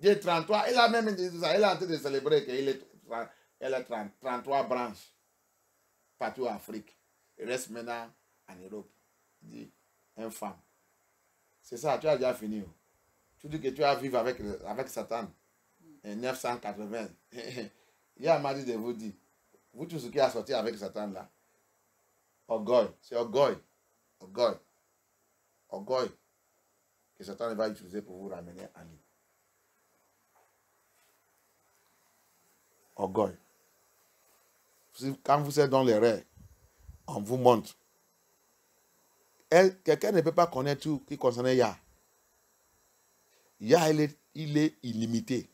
J'ai 33. Il a même dit ça. Il est en train de célébrer qu'il a 33 branches partout en Afrique. Il reste maintenant en Europe. Il dit, infâme. C'est ça, tu as déjà fini. Tu dis que tu vas vivre avec Satan. En 980. Il y a m'a dit de vous dire, vous tous ceux qui a sorti avec Satan là, orgueil, c'est orgueil. Orgueil que Satan va utiliser pour vous ramener à lui. Orgueil. Quand vous êtes dans les rêves, on vous montre. Quelqu'un ne peut pas connaître tout qui concerne Yah. Yah, il est illimité.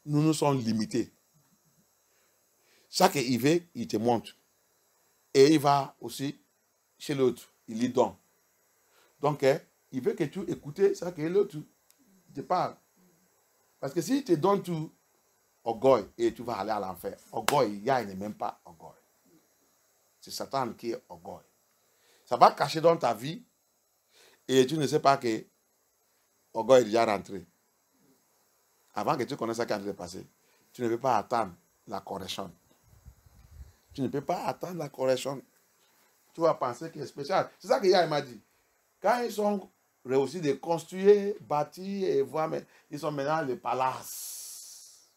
Nous sommes limités. Chaque il veut, il te montre. Et il va aussi chez l'autre, il lui donne. Donc, il veut que tu écoutes ça que l'autre te parle. Parce que s'il te donne tout, orgueil, et tu vas aller à l'enfer. Orgueil, Yah n'est même pas orgueil. C'est Satan qui est orgueil. Ça va cacher dans ta vie et tu ne sais pas que orgueil est déjà rentré. Avant que tu connaisses ça qui est en train de passer, tu ne peux pas attendre la correction. Tu ne peux pas attendre la correction. Tu vas penser qu'il est spécial. C'est ça que Yah m'a dit. Quand ils sont réussis de construire, bâtir et voir, mais ils sont maintenant les palaces.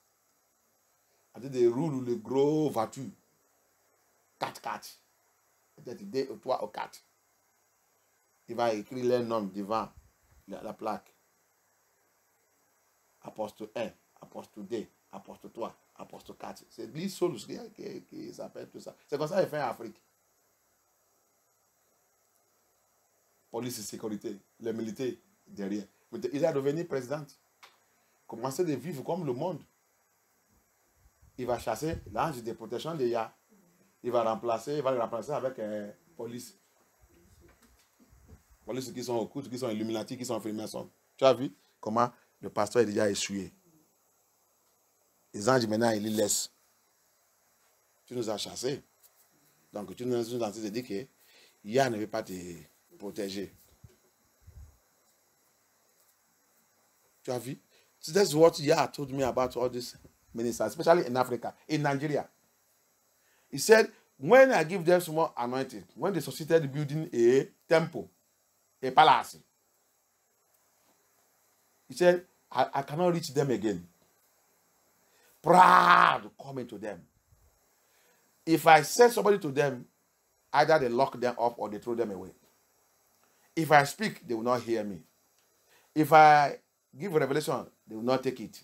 Des roues ou les gros voitures. 4x4. Peut-être 2 ou 3 ou 4. Il va écrire les noms devant la plaque. Apostle 1, apostle 2, apostle 3, apostle 4. C'est l'église seule qui s'appelle tout ça. C'est comme ça qu'il fait en Afrique. Police et sécurité, les militaires derrière. Il est devenu président. Commencer de vivre comme le monde. Il va chasser l'ange de protection de Yah. Il va le remplacer avec police. Police qui sont occultes, qui sont illuminati, qui sont freemasons. Tu as vu comment le pasteur est déjà essuyé. Les anges maintenant, ils les laissent. Tu nous as chassés. Donc tu nous as dit que Yah ne veut pas te protéger. Tu as vu? So that's what Yah told me about all this ministers, especially in Africa, in Nigeria. He said, when I give them small anointing, when they succeeded building a temple, a palace, he said, I cannot reach them again. proud coming to them. If I send somebody to them, either they lock them up or they throw them away. If I speak, they will not hear me. If I give a revelation, they will not take it.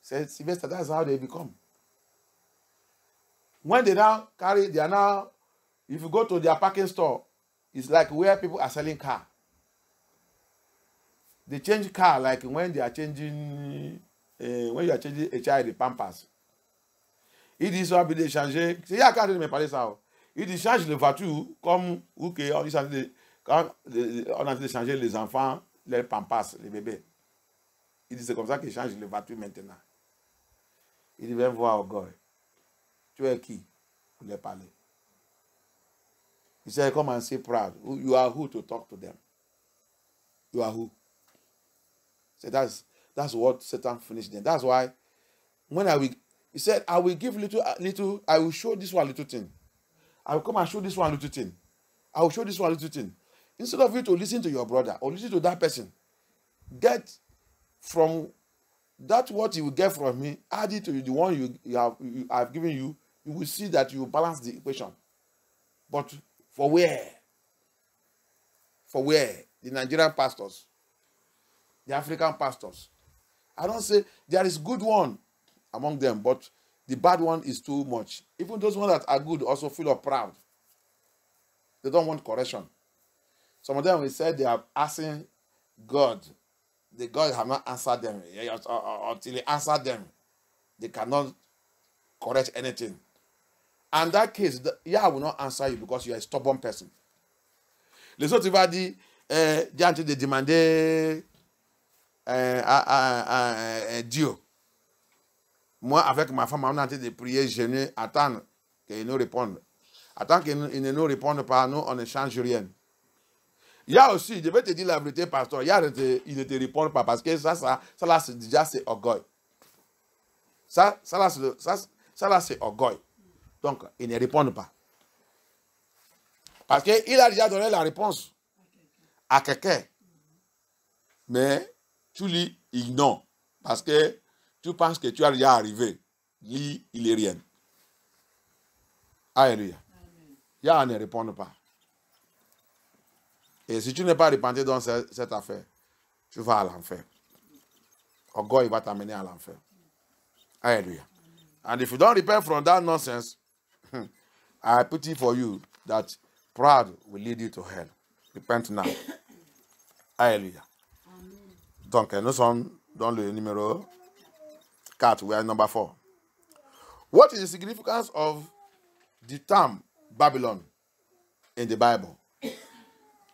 Said Sylvester, that's how they become. When they now carry, they are now, if you go to their parking store, it's like where people are selling car. They change car like when they are changing, when you are changing a child the pampers. Il dit ça, puis de changer. C'est là quand je me parlais ça. Il dit change le voiture comme ou que on dit quand on a de changer les enfants, les pampers, les bébés. Il dit c'est comme ça qu'il change les voitures maintenant. Il dit viens voir Ogoy. Tu es qui pour les parler? He said, come and say proud. You are who to talk to them? You are who? So that's what Satan finished them. That's why when he said, I will give little, I will show this one little thing. I will come and show this one little thing. I will show this one little thing. Instead of you to listen to your brother or listen to that person, get from that what you will get from me, add it to the one you have given you, you will see that you balance the equation. But for where? For where? The Nigerian pastors, the African pastors. I don't say there is good one among them, but the bad one is too much. Even those ones that are good also feel proud. They don't want correction. Some of them will say they are asking God. The God have not answered them. Until he answered them, they cannot correct anything. And that case, Yah will not answer you because you are a stubborn person. Les autres, il va dire, j'ai en train de demander Dieu. Moi, avec ma femme, on est en train de prier, jeûner, attendre qu'il nous réponde. Attends qu'il ne nous réponde pas, nous, on ne change rien. Il y a aussi, je vais te dire la vérité, pasteur, il ne te répond pas parce que ça là, déjà, c'est orgueil. Ça là, c'est orgueil. Donc, il ne répond pas. Parce qu'il a déjà donné la réponse à quelqu'un. Mais tu lui ignores. Parce que tu penses que tu as déjà arrivé. Lui, il n'est rien. Alléluia. Yah ne répond pas. Et si tu n'es pas repenti dans cette affaire, tu vas à l'enfer. Orgueil va t'amener à l'enfer. Alléluia. And if you don't repent from that nonsense, I pity for you that pride will lead you to hell. Repent now. Alléluia. Donc, nous sommes dans le numéro 4. We are number 4. What is the significance of the term Babylon in the Bible?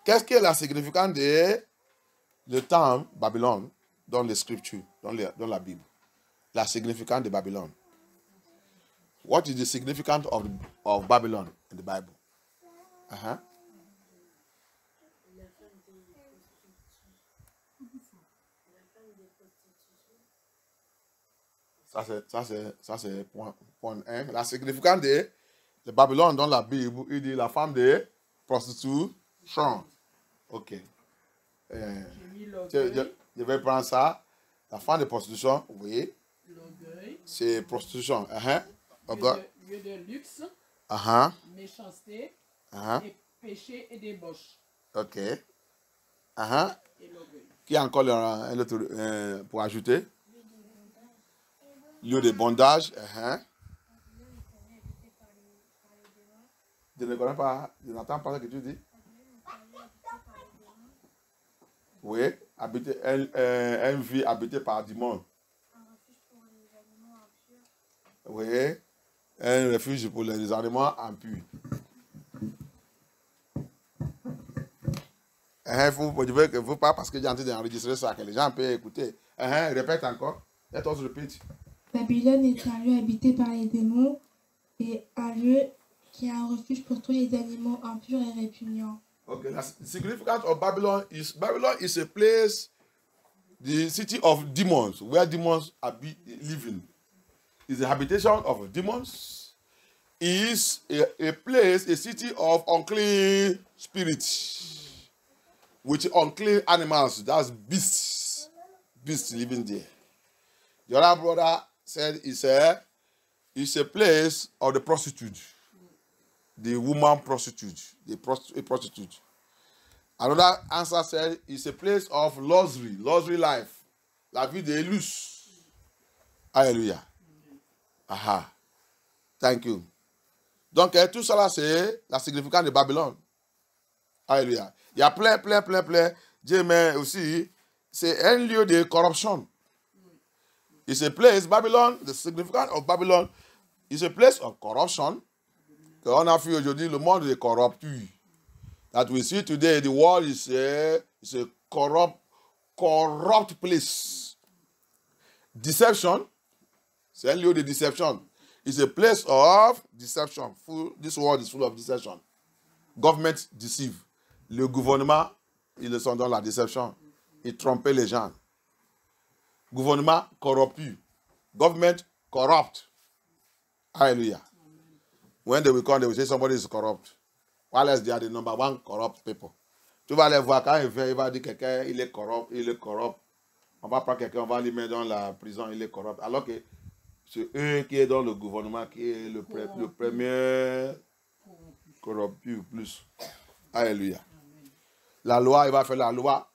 Qu'est-ce que la significance de le terme Babylone dans les Scriptures, dans la Bible? La significance de Babylone. What is the significance of Babylon in the Bible? Uh-huh. Ça c'est point 1. La significance de Babylone dans la Bible, il dit la femme de prostitution. Ok. Je vais prendre ça. La femme de prostitution, oui. L'orgueil. C'est prostitution. Lieu de luxe. Méchanceté. Et péché et débauche. Ok. Et l'orgueil. Qui a encore un autre pour ajouter? Lieu de bondage. Je ne connais pas, je n'entends pas ce que tu dis. Oui, une vie habitée par du monde. Oui, un refuge pour les animaux impurs. Il faut pas parce que j'ai en train d'enregistrer ça, que les gens peuvent écouter. Répète encore. Let us repeat. Babylone est un lieu habité par les démons et un lieu qui est un refuge pour tous les animaux impurs et répugnants. Okay, the significance of Babylon is a place, the city of demons, where demons are living. It's the habitation of demons. It is a place, a city of unclean spirits, with unclean animals, that's beasts living there. The other brother said it's a place of the prostitute. The woman prostitute. A prostitute. Another answer said it's a place of luxury life. La vie de luxe. Alléluia. Aha. Thank you. Donc, tout ça là, c'est la signification de Babylone. Alléluia. Il y a plein. Dieu met aussi, c'est un lieu de corruption. It's a place, Babylon, the significance of Babylon, is a place of corruption. On a vu aujourd'hui, le monde est corrompu. That we see today, the world is a corrupt place. Deception, c'est un lieu de deception. It's a place of deception. This world is full of deception. Government deceive. Le gouvernement, ils sont dans la déception. Ils trompent les gens. Gouvernement corrompu. Government corrupt. Hallelujah. When they will come, they will say somebody is corrupt. While else they are the number one corrupt people. Tu vas les voir quand il va dire quelqu'un, il est corrupt. On va prendre quelqu'un, on va lui mettre dans la prison, il est corrupt. Alors que c'est eux qui est dans le gouvernement qui est le premier corrompu plus. Alléluia. La loi, il va faire la loi.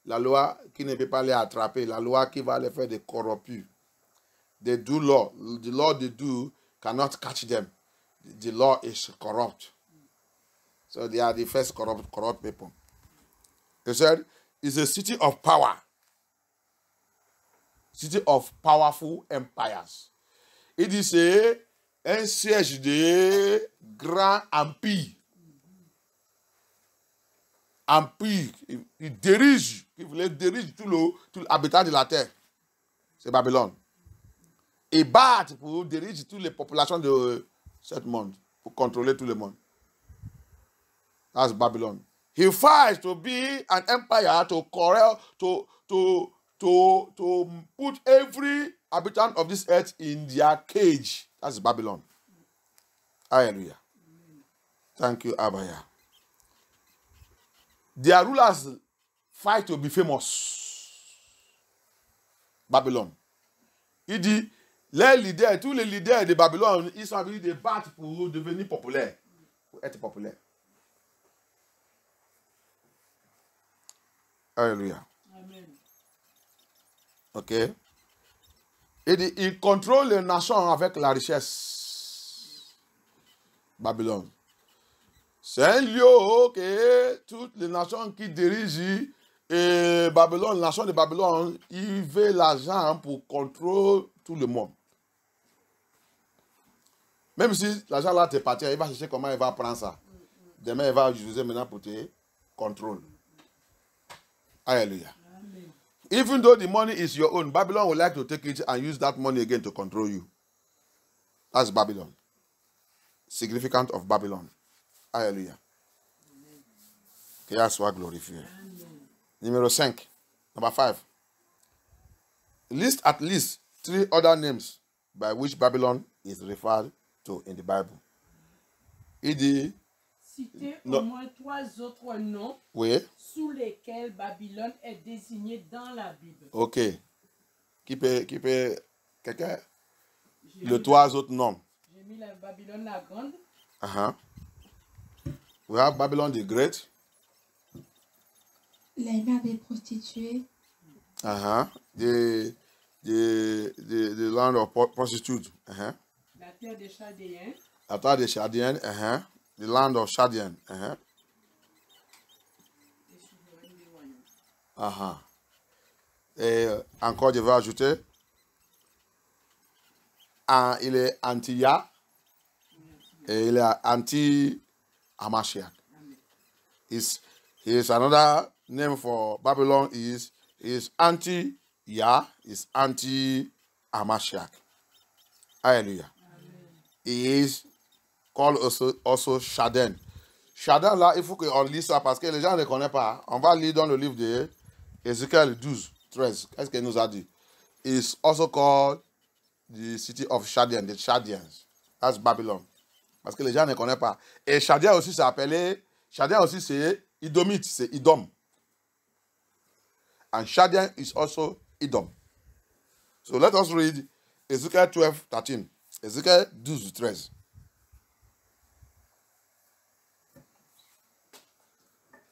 La loi qui ne peut pas les attraper. La loi qui va les faire des corrompus. They do law. The law they do cannot catch them. The law is corrupt. So they are the first corrupt people. He said, it's a city of power. City of powerful empires. Il dit c'est un siège de grand empire. Empire, il dirige tout l'habitat de la terre. C'est Babylone. Il bat pour diriger toutes les populations de ce monde, pour contrôler tout le monde. That's Babylon. He fights to be an empire to put every habitant of this earth in their cage. That's Babylon. Hallelujah. Thank you, Abaya. Their rulers fight to be famous. Babylon. Il dit, tous les leaders de Babylone, ils sont venus de battre pour devenir populaires. Pour être populaires. Alléluia. Amen. Ok. Il dit, il contrôle les nations avec la richesse. Babylone. C'est un lieu que toutes les nations qui dirigent Babylone, la nation de Babylone, ils veulent l'argent pour contrôler tout le monde. Même si l'argent là te parti, il va chercher comment il va prendre ça. Demain, il va utiliser maintenant pour te contrôler. Hallelujah. Amen. Even though the money is your own, Babylon would like to take it and use that money again to control you. That's Babylon. Significant of Babylon. Hallelujah. Que soit glorifié. Numéro 5. Number 5. List at least 3 other names by which Babylon is referred to in the Bible. Il dit, Citez Non. au moins 3 autres noms oui, sous lesquels Babylone est désignée dans la Bible. ok. Qui peut, quelqu'un? J'ai Le mis- 3 autres noms. J'ai mis la Babylone la grande, Uh-huh. We have Babylon the Great. La mère des prostituées, Uh-huh. The land of prostitute. Uh-huh. la terre des Chaldéens, After the Chaldean, uh-huh. The land of Chaldean. Uh-huh. et souveraine des royaumes. Uh-huh. Et encore, je vais ajouter, il est anti-Ya et il est anti-Hamashiach. His another name for Babylon is anti-Ya, is anti-Hamashiach. Hallelujah. He is called also Shaden. Shaden, là, il faut qu'on lise ça parce que les gens ne connaissent pas. On va lire dans le livre de Ézéchiel 12, 13. Qu'est-ce qu'il nous a dit? It's also called the city of Shaden, the Chaldeans. That's Babylon. Parce que les gens ne connaissent pas. Et Chaldea aussi, c'est appelé, Chaldea aussi, c'est Idomite, c'est Idom. And Chaldean is also Idom. So let us read Ezekiel 12:13. Ezekiel 12:13.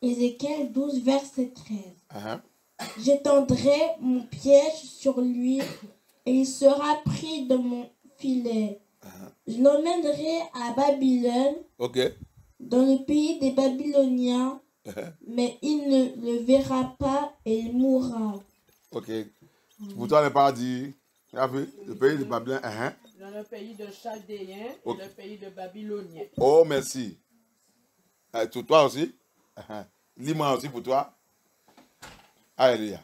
Ézéchiel 12, verset 13. Uh-huh. J'étendrai mon piège sur lui et il sera pris de mon filet. Je l'emmènerai à Babylone, Ok. dans le pays des Babyloniens, mais il ne le verra pas et il mourra. Ok. Pour toi, le paradis, tu as vu, le pays de Babylone. Uh-huh. Dans le pays de Chaldéens et Ok. le pays de Babyloniens. Oh, merci. Pour toi aussi. Uh-huh. Lis-moi aussi pour toi. Alléluia.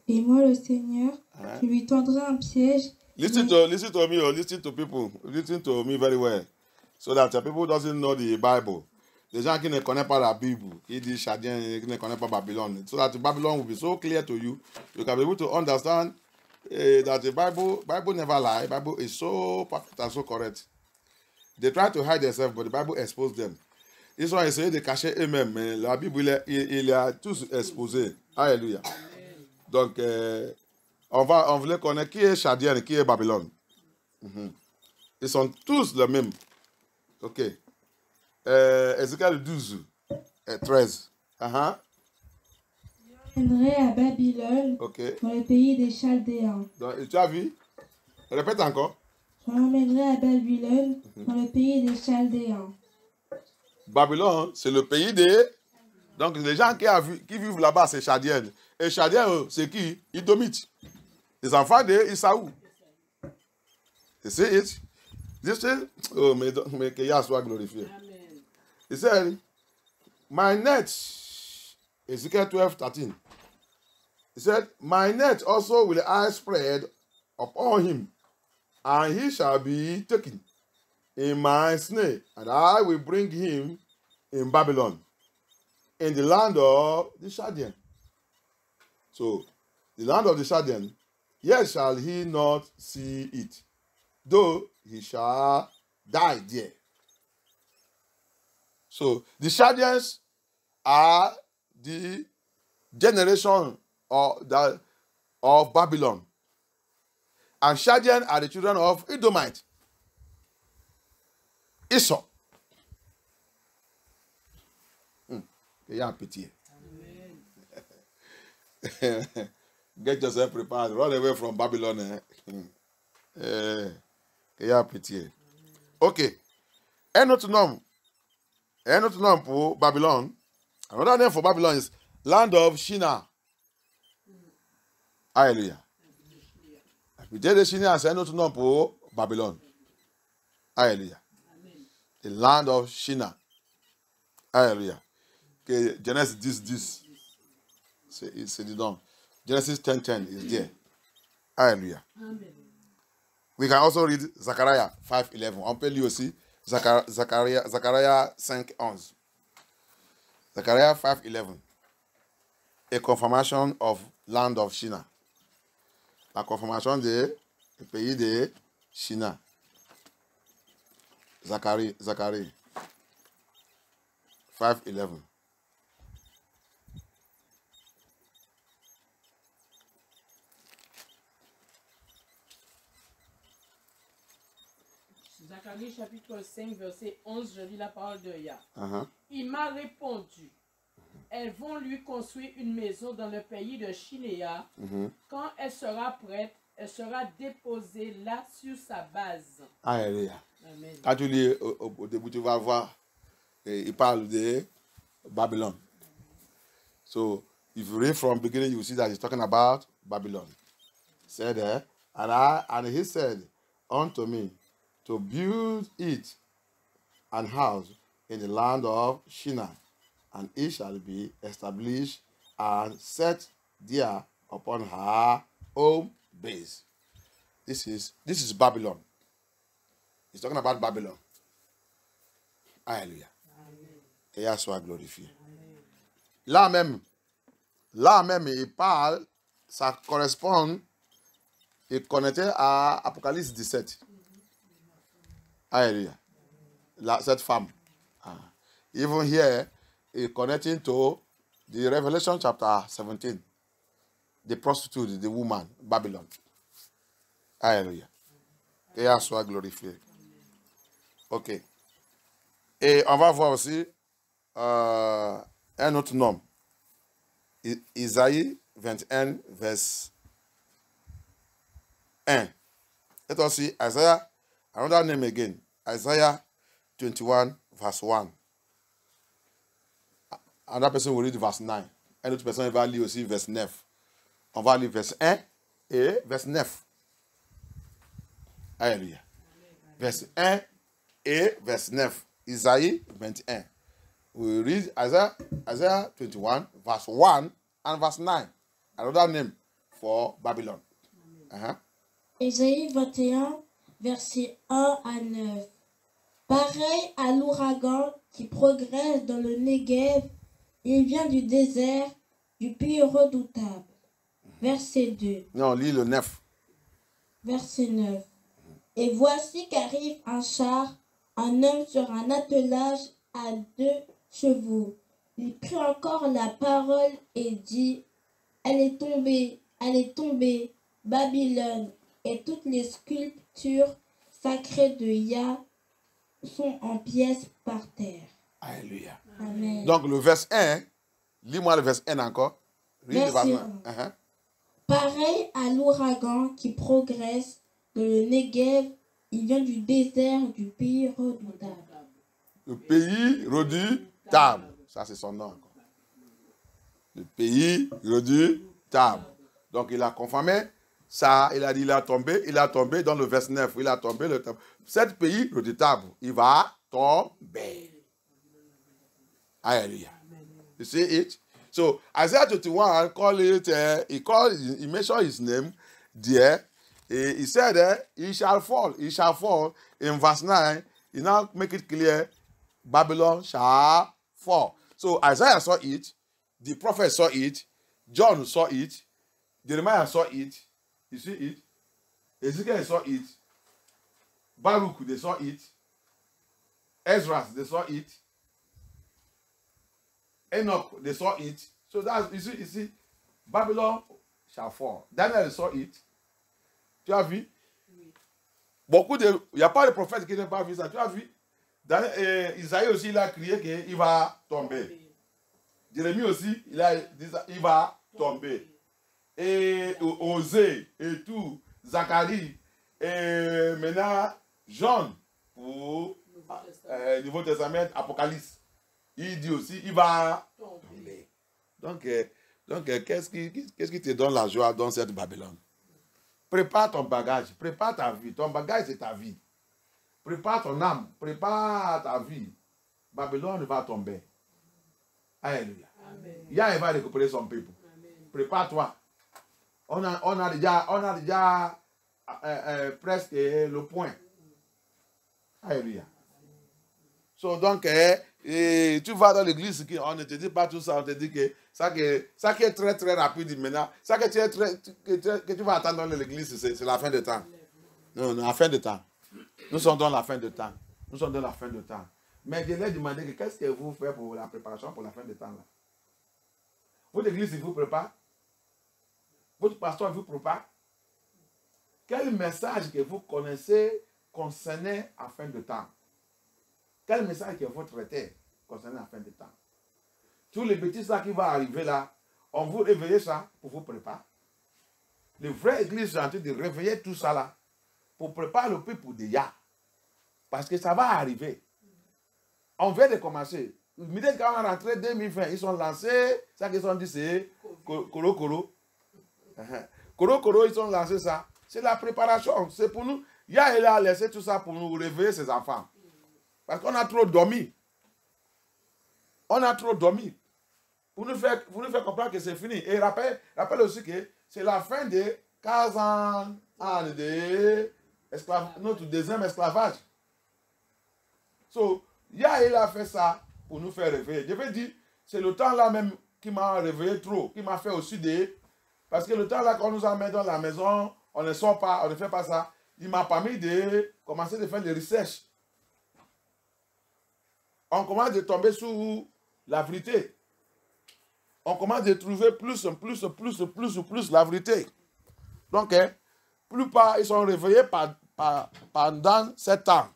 Et moi, le Seigneur, je lui tendrai un piège. Listen to me, or listen to people. Listen to me very well. So that the people doesn't know the Bible. Les gens qui ne connaissent pas la Bible, qui disent Chadien, qui ne connaissent pas Babylone. So that the Babylon will be so clear to you, you can be able to understand that the Bible never lies. The Bible is so perfect and so correct. They try to hide themselves, but the Bible exposes them. Ils ont essayé de cacher eux-mêmes, mais la Bible, il a tous exposé. Alléluia. Donc, on voulait connaître qui est Chadien et qui est Babylone. Ils sont tous les mêmes. Ok. Ézéchiel 12, 13. Uh-huh. Je l'emmènerai à Babylone, Ok. dans le pays des Chaldéens. Donc, tu as vu? Répète encore. Je l'emmènerai à Babylone, dans le pays des Chaldéens. Babylone, c'est le pays des... Donc, les gens qui vivent là-bas, c'est Chadien. Et Chadien, c'est qui? Idomite. Les enfants de Isaou. You see it? This is, oh, mais que Yah soit glorifié. Amen. He said, my net, Ezekiel 12:13. He said, my net also will I spread upon him, and he shall be taken in my snare, and I will bring him in Babylon, in the land of the Chaldean. So, the land of the Chaldean, yet shall he not see it, though he shall die there. So, the Chaldeans are the generation of Babylon. And Chaldeans are the children of Edomite. Esau. You have pity. Get yourself prepared. Run away from Babylon. You have pity. Okay. Un autre nom pour Babylon. Another name for Babylon is land of Shinar. Hallelujah. Habité de Shinar, c'est un autre nom pour Babylone. Hallelujah. The land of Shinar. Hallelujah. Okay, Genesis 10. C'est dedans. Genesis 10:10 is there. Hallelujah. Amen. We can also read Zechariah 5:11. On peut lire aussi Zechariah 5:11. Zechariah 5:11. A confirmation of land of Shinar. La confirmation du pays de Shinar. Zacharie 5:11. Zacharie chapitre 5, verset 11, je lis la parole de Yah. Uh-huh. Il m'a répondu, elles vont lui construire une maison dans le pays de Shinéa. Quand elle sera prête, elle sera déposée là sur sa base. Alléluia. Amen. Quand tu lis au début, tu vas voir, il parle de Babylone. So, if you read from beginning, you will see that he's talking about Babylon. Said there, and he said unto me, to build it an house in the land of Shinar, and it shall be established and set there upon her own base. This is Babylon. He's talking about Babylon. Alléluia. Et Yah soit glorifié. Là même, il parle, ça correspond, il connecté à Apocalypse 17. Alléluia. Cette femme. Even here, it's connecting to the Revelation chapter 17. the prostitute, the woman, Babylon. Alléluia. Que Yahweh soit glorifié. Ok. Et on va voir aussi un autre nom. Isaïe 21, verse 1. Let us see Isaiah, another name again. Isaiah 21, verse 1. Another person will read verse 9. Un autre personne va lire aussi verse 9. On va lire verse 1 et verse 9. Alléluia. Verse 1 et verse 9. Isaïe 21. We read Isaiah 21, verse 1 and verse 9. Another name for Babylon. Isaïe 21, versets 1 à 9. Pareil à l'ouragan qui progresse dans le Negev, il vient du désert, du pays redoutable. Verset 2. Non, lis le 9. Verset 9. Et voici qu'arrive un char, un homme sur un attelage à 2 chevaux. Il prit encore la parole et dit, elle est tombée, Babylone, et toutes les sculptures sacrées de Yah sont en pièces par terre. Alléluia. Amen. Donc le verse 1, lis-moi le verse 1 encore. Lis le Verset verse 1. 1. Pareil à l'ouragan qui progresse dans le Negev, il vient du désert du pays redoutable. Le pays redoutable. Ça, c'est son nom encore. Le pays redoutable. Donc, il a confirmé ça. Il a dit, il a tombé dans le verset 9. Il a tombé. Cet pays redoutable, il va tomber. Alléluia. You see it? So, Isaiah 21, he mentioned his name there. He said, he shall fall. He shall fall. In verse 9, he now make it clear, Babylon shall fall. So Isaiah saw it, the prophet saw it, John saw it, Jeremiah saw it, you see it, Ezekiel saw it, Baruch, they saw it, Ezra, they saw it, Enoch, they saw it. So that's, you see, Babylon shall fall. Daniel saw it. Tu as vu? Beaucoup de... Il n'y a pas de prophète qui n'a pas vu ça. Tu as vu? Isaïe aussi, il a crié qu'il va tomber. Jérémie aussi, il a dit il va tomber. Et Osée et tout, Zacharie, et maintenant Jean, pour Nouveau Testament, Apocalypse. Il dit aussi, il va tomber. Donc qu'est-ce qui te donne la joie dans cette Babylone? Prépare ton bagage, prépare ta vie. Ton bagage, c'est ta vie. Prépare ton âme, prépare ta vie. Babylone va tomber. Alléluia. Yahweh va récupérer son peuple. Prépare-toi. On a déjà presque le point. Alléluia. So, donc, tu vas dans l'église, on ne te dit pas tout ça, on te dit que ça qui est très très rapide maintenant, ça que tu vas attendre dans l'église, c'est la fin de temps. Non, la fin de temps. Nous sommes dans la fin de temps. Nous sommes dans la fin de temps. Mais je leur ai demandé que qu'est-ce que vous faites pour la préparation pour la fin de temps là? Votre église vous prépare? Votre pasteur vous prépare? Quel message que vous connaissez concernant la fin de temps? Quel message que vous traitez concernant la fin de temps? Tous les petits ça qui vont arriver là, on vous réveille ça pour vous préparer. Les vraies églises sont en train de réveiller tout ça là pour préparer le peuple de Yah. Parce que ça va arriver. On vient de commencer. Quand on est rentré 2020, ils sont lancés, ça qu'ils ont dit c'est Koro Koro. Koro Koro, ils ont lancé ça. C'est la préparation. C'est pour nous. Yah il a laissé tout ça pour nous réveiller ses enfants. Parce qu'on a trop dormi. On a trop dormi. Pour nous faire comprendre que c'est fini. Et rappelle aussi que c'est la fin de 15 ans de notre deuxième esclavage. So, Yah, il a fait ça pour nous faire réveiller. Je veux dire, c'est le temps là même qui m'a réveillé trop, qui m'a fait aussi des... Parce que le temps là qu'on nous a mis dans la maison, on ne sort pas, on ne fait pas ça. Il m'a permis de commencer à faire des recherches. On commence à tomber sur la vérité. on commence à trouver plus la vérité. Donc, hein, plupart, ils sont réveillés pendant 7 ans.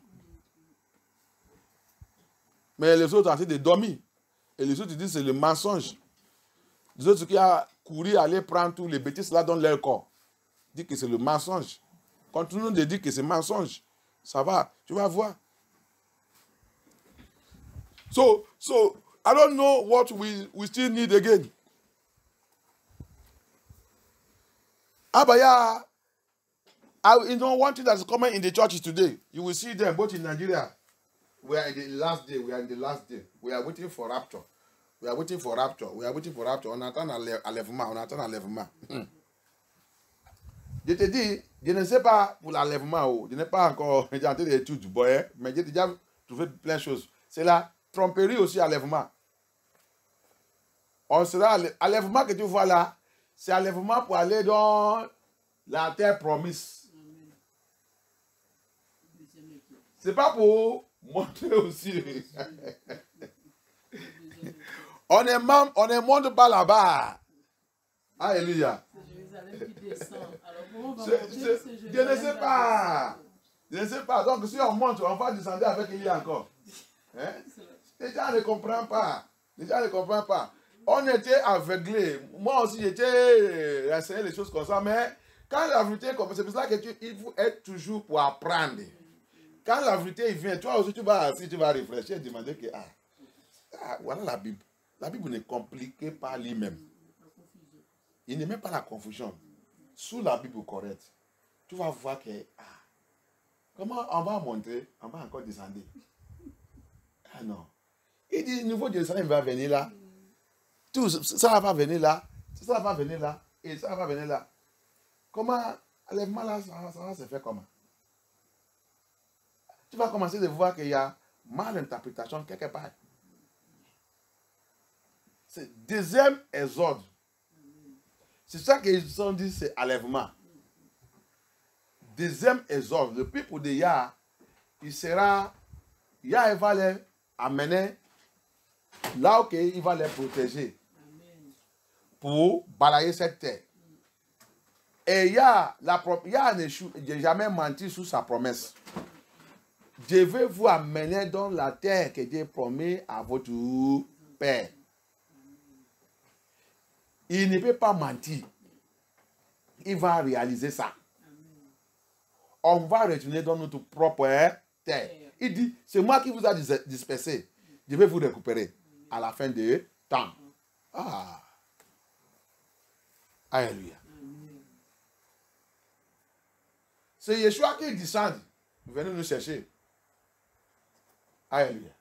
Mais les autres ont essayé de dormir. Et les autres disent que c'est le mensonge. Les autres qui ont couru aller prendre tous les bêtises là dans leur corps. Disent que c'est le mensonge. Continuons de dire que c'est mensonge. Ça va, tu vas voir. So I don't know what we still need again. But yeah, one thing that's common in the churches today, you will see them both in Nigeria. We are in the last day. We are waiting for rapture. On attend l'enlèvement. Je te dis, je ne sais pas pour l'enlèvement. Je n'ai pas encore tenté d'études, mais j'ai déjà trouvé plein de choses. C'est la tromperie aussi, enlèvement. On sera enlèvement que tu vois là, c'est enlèvement pour aller dans la terre promise. C'est pas pour montrer aussi. On ne monte pas là-bas. Alléluia. Je ne sais pas. Je ne sais pas. Donc si on monte, on va descendre avec lui encore. Hein? Les gens ne comprennent pas. On était aveuglés. Moi aussi, j'étais renseigné les choses comme ça. Mais quand la vérité commence, c'est pour ça qu'il faut être toujours pour apprendre. Quand la vérité vient, toi aussi, tu vas réfléchir et demander que, voilà la Bible. La Bible ne complique pas lui-même. Il ne met pas la confusion. Sous la Bible correcte, tu vas voir que, comment on va monter, on va encore descendre. Ah non. Il dit, le niveau de Jérusalem va venir là. Tout ça va venir là. Ça va venir là. Et ça va venir là. Comment, enlèvement là, ça va se faire comment? Tu vas commencer à voir qu'il y a mal interprétation quelque part. C'est deuxième exode. C'est ça qu'ils ont dit, c'est enlèvement. Deuxième exode. Le peuple de Yah, Yah va les amener là où il va les protéger. Pour balayer cette terre. Et Yah n'a jamais menti sur sa promesse. Je vais vous amener dans la terre que Dieu promis à votre père. Il ne peut pas mentir. Il va réaliser ça. On va retourner dans notre propre terre. Il dit, c'est moi qui vous a dispersé. Je vais vous récupérer à la fin du temps. Alléluia. C'est Yeshua qui descend. Venez nous chercher. Alléluia.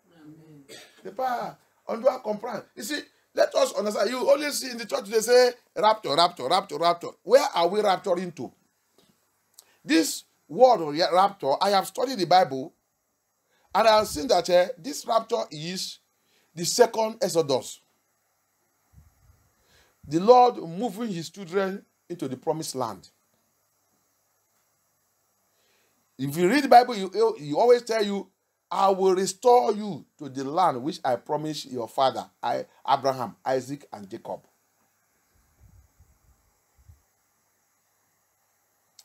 C'est pas, on doit comprendre. Ici, let us understand. You only see in the church they say rapture. Where are we rapturing to? This word rapture, I have studied the Bible and I have seen that this rapture is the second Exodus. The Lord moving his children into the promised land. If you read the Bible, he always tell you, I will restore you to the land which I promised your father, Abraham, Isaac, and Jacob.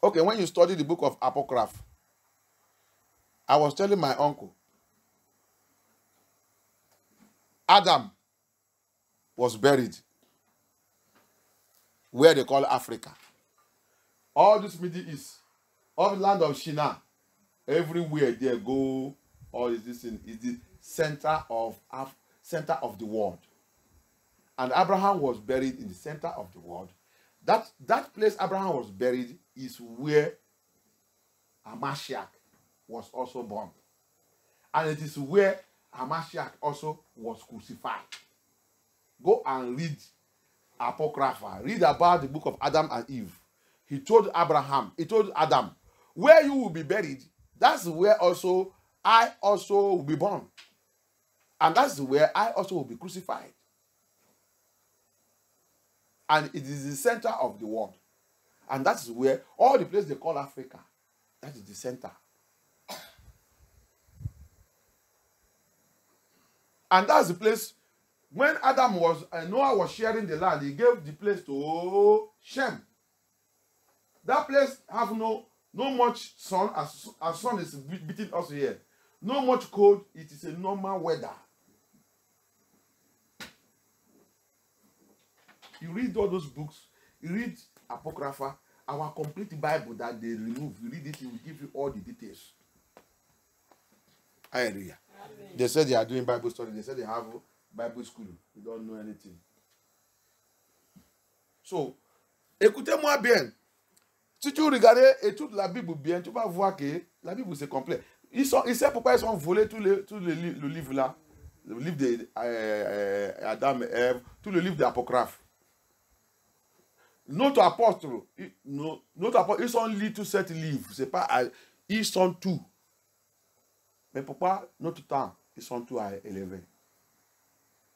Okay, when you study the book of Apocrypha, I was telling my uncle, Adam was buried where they call Africa. All this Middle East, all the land of Shinar, everywhere they go, all is this thing is the center of the world. And Abraham was buried in the center of the world. That place Abraham was buried is where Hamashiach was also born. And it is where Hamashiach also was crucified. Go and read Apocrypha. Read about the book of Adam and Eve. He told Adam, where you will be buried, that's where also I also will be born. And that's where I also will be crucified. And it is the center of the world. And that's where all the places they call Africa, that is the center. And that's the place when Adam was, Noah was sharing the land, he gave the place to Shem. That place have no much sun, as sun is beating us here. No much cold, it is a normal weather. You read all those books, you read Apocrypha, our complete Bible that they remove, you read it, it will give you all the details. Hallelujah. Amen. They said they are doing Bible study, they said they have Bible school, you don't know anything. So, écoutez-moi bien. Si tu regardes étude la Bible bien, tu vas voir que la Bible c'est complet. Ils savent pourquoi ils ont volé le livre là, le livre d'Adam et Ève, tout le livre d'Apocryphe. Notre apôtre, ils ont lu tous ces livres, c'est pas, ils sont tout. Mais pourquoi notre temps, ils sont tout à élever?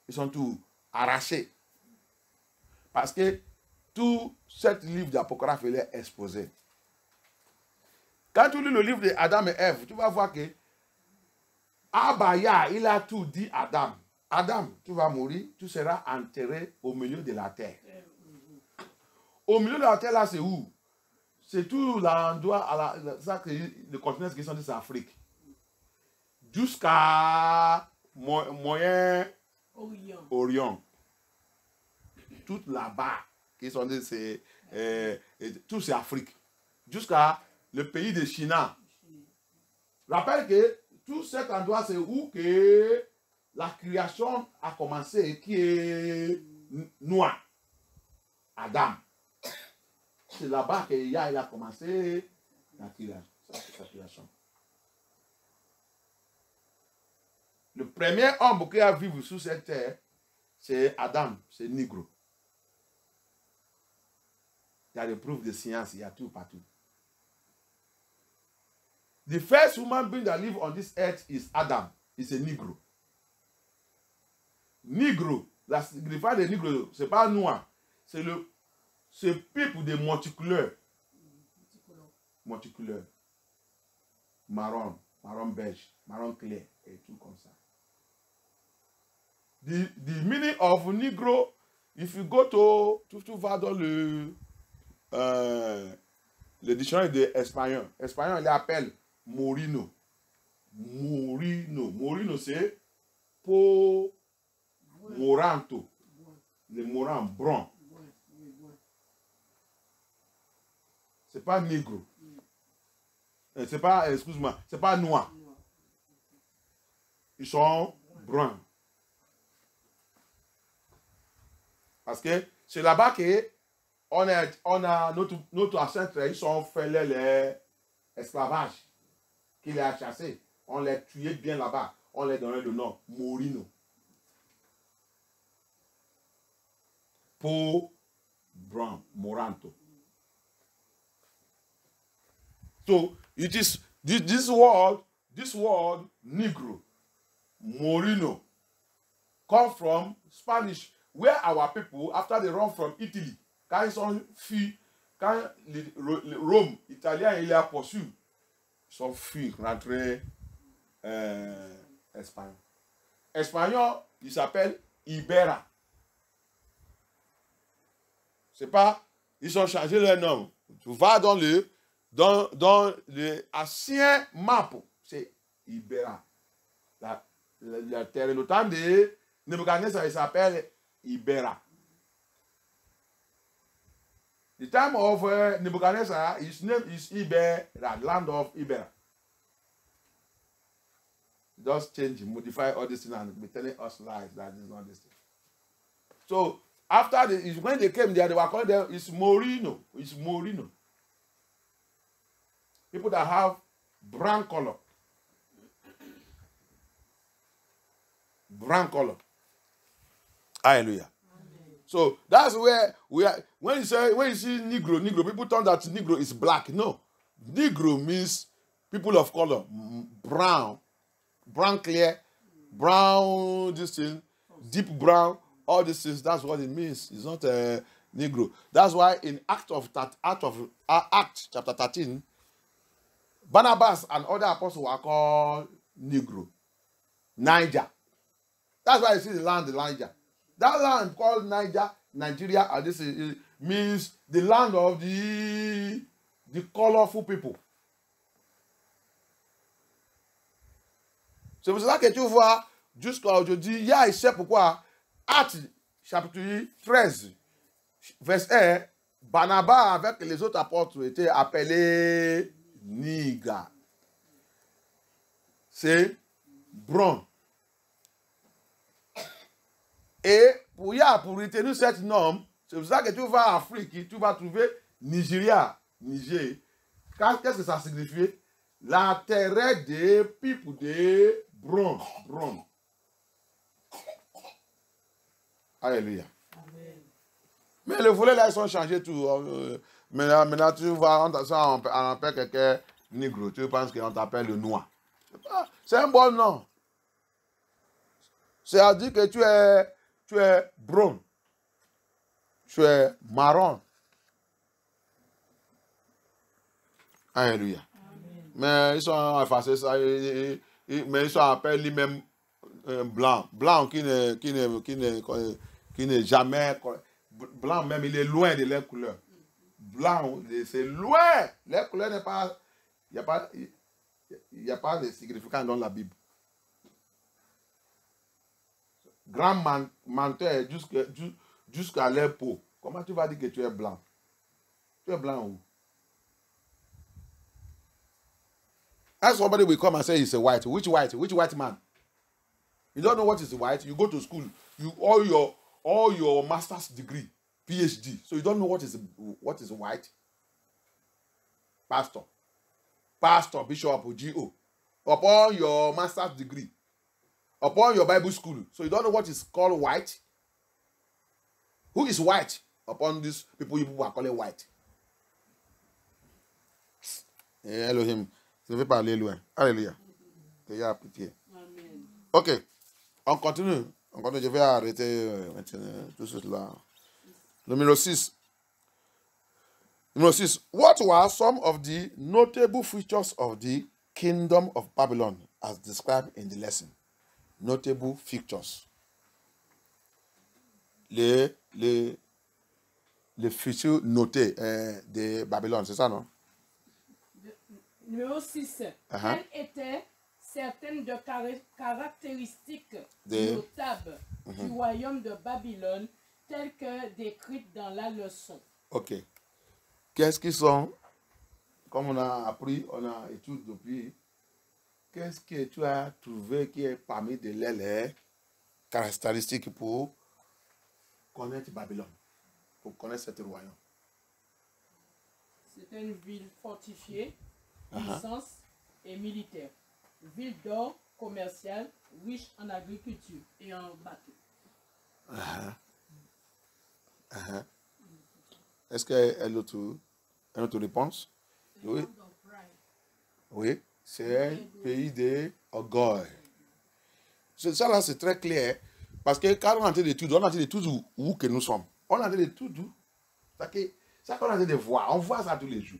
Ils sont tout arrachés. Parce que tout ce livre d'Apocryphe, il est exposé. Quand tu lis le livre d'Adam et Ève, tu vas voir que Abaya, il a tout dit à Adam. Adam, tu vas mourir, tu seras enterré au milieu de la terre. Au milieu de la terre, là, c'est où? C'est tout l'endroit, le continent qui sont des Afrique. Jusqu'à Moyen-Orient. Tout là-bas, qui sont des, tout c'est Afrique. Jusqu'à le pays de Chine. Rappelle que tout cet endroit, c'est où que la création a commencé, qui est Noah, Adam. C'est là-bas qu'il a commencé sa création. Le premier homme qui a vécu sur cette terre, c'est Adam, c'est Négro. Il y a des preuves de science, il y a tout partout. The first human being that live on this earth is Adam. He's a Negro. Negro, la signification de Negro, c'est pas noir, c'est peuple de multicouleurs. Multicouleurs. Marron, marron beige, marron clair, et tout comme ça. The meaning of Negro, if you go tu vas dans le dictionnaire de espagnol. Espagnol, il appelle Morino. Morino, c'est pour Moranto. Le Moran brun. C'est pas négro. C'est pas, excuse-moi, c'est pas noir. Ils sont bruns. Parce que c'est là-bas que on a notre ancêtre, ils ont fait l'esclavage, qu'ils les a chassés. On les tuait bien là-bas. On les donnait le nom Morino. Pour brun, Moranto. So it is this word, Negro, Morino, come from Spanish, where our people, after they run from Italy, quand ils sont fui, quand Rome, Italien, il a poursuivi, ils sont fui, rentrés Espagne. Espagnol, il s'appelle Ibera. C'est pas, ils ont changé leur nom. Tu vas dans le ancien map, c'est Ibera. La terre, le temps de Nebuchadnezzar, il s'appelle Ibera. The time of Nebuchadnezzar, his name is Ibera, land of Ibera. Just change, modify all this thing and be telling us lies that is not this thing. So, after when they came there, they were calling them, it's Morino. It's Morino. People that have brown color. Brown color. Hallelujah. Amen. So that's where we are. When you see Negro, people thought that Negro is black. No. Negro means people of color. Brown clear, brown, this thing, deep brown, all these things, that's what it means. It's not a Negro. That's why in Acts chapter 13, Barnabas and other apostles were called Negro. Niger. That's why you see the land of Niger. That land called Nigeria, means the land of the colorful people. C'est pour ça que tu vois, jusqu'à aujourd'hui, il y a ici pourquoi, Actes chapitre 13, verset 1, Barnabas avec les autres apôtres étaient appelés Niga. C'est Bron. Et pour retenir cette norme, c'est pour ça que tu vas en Afrique, tu vas trouver Nigeria, Niger. Qu'est-ce que ça signifie? La terre des pipes de Bron. Alléluia. Amen. Mais le volet là, ils ont changé tout. Maintenant, tu vois, on appelle quelqu'un négro. Tu penses qu'on t'appelle le noir. C'est un bon nom. C'est-à-dire que tu es brun. Tu es marron. Alléluia. Amen. Mais ils sont effacés ça. Mais ils sont appelés lui-même blanc. Blanc qui n'est jamais. Blanc même, il est loin de leur couleur. Blanc, c'est loin. Leur couleur n'est pas. Il n'y a pas de significat dans la Bible. Grand menteur jusqu'à leur peau. Comment tu vas dire que tu es blanc? Tu es blanc où? As somebody will come and say he's a white. Which white? Which white man? You don't know what is white. You go to school. All your master's degree, PhD. So you don't know what is white. Pastor, bishop, or GO. Upon your master's degree. Upon your Bible school. So you don't know what is called white. Who is white? Upon these people you are calling white. Elohim. Je ne vais pas aller loin. Alléluia. Que y a pitié. Amen. Ok. On continue. Je vais arrêter maintenant tout cela. Numéro 6. Numéro 6. What were some of the notable features of the kingdom of Babylon as described in the lesson? Notable features. Les features notées de Babylone, c'est ça, non? Numéro 6. Quelles étaient certaines de caractéristiques notables du royaume de Babylone telles que décrites dans la leçon? Ok. Qu'est-ce qu'ils sont? Comme on a appris, on a étudié depuis. Qu'est-ce que tu as trouvé qui est parmi les caractéristiques pour connaître Babylone, pour connaître ce royaume? C'était une ville fortifiée, puissance et militaire. Ville d'or, commerciale, riche en agriculture et en bateau. Est-ce qu'elle a une autre réponse? Oui. Oui, c'est un pays d'orgueil. Ça là, c'est très clair. Parce que quand on a entendu d'études, on a entendu d'études où que nous sommes. On a entendu d'études où. Ça qu'on a entendu de voir, on voit ça tous les jours.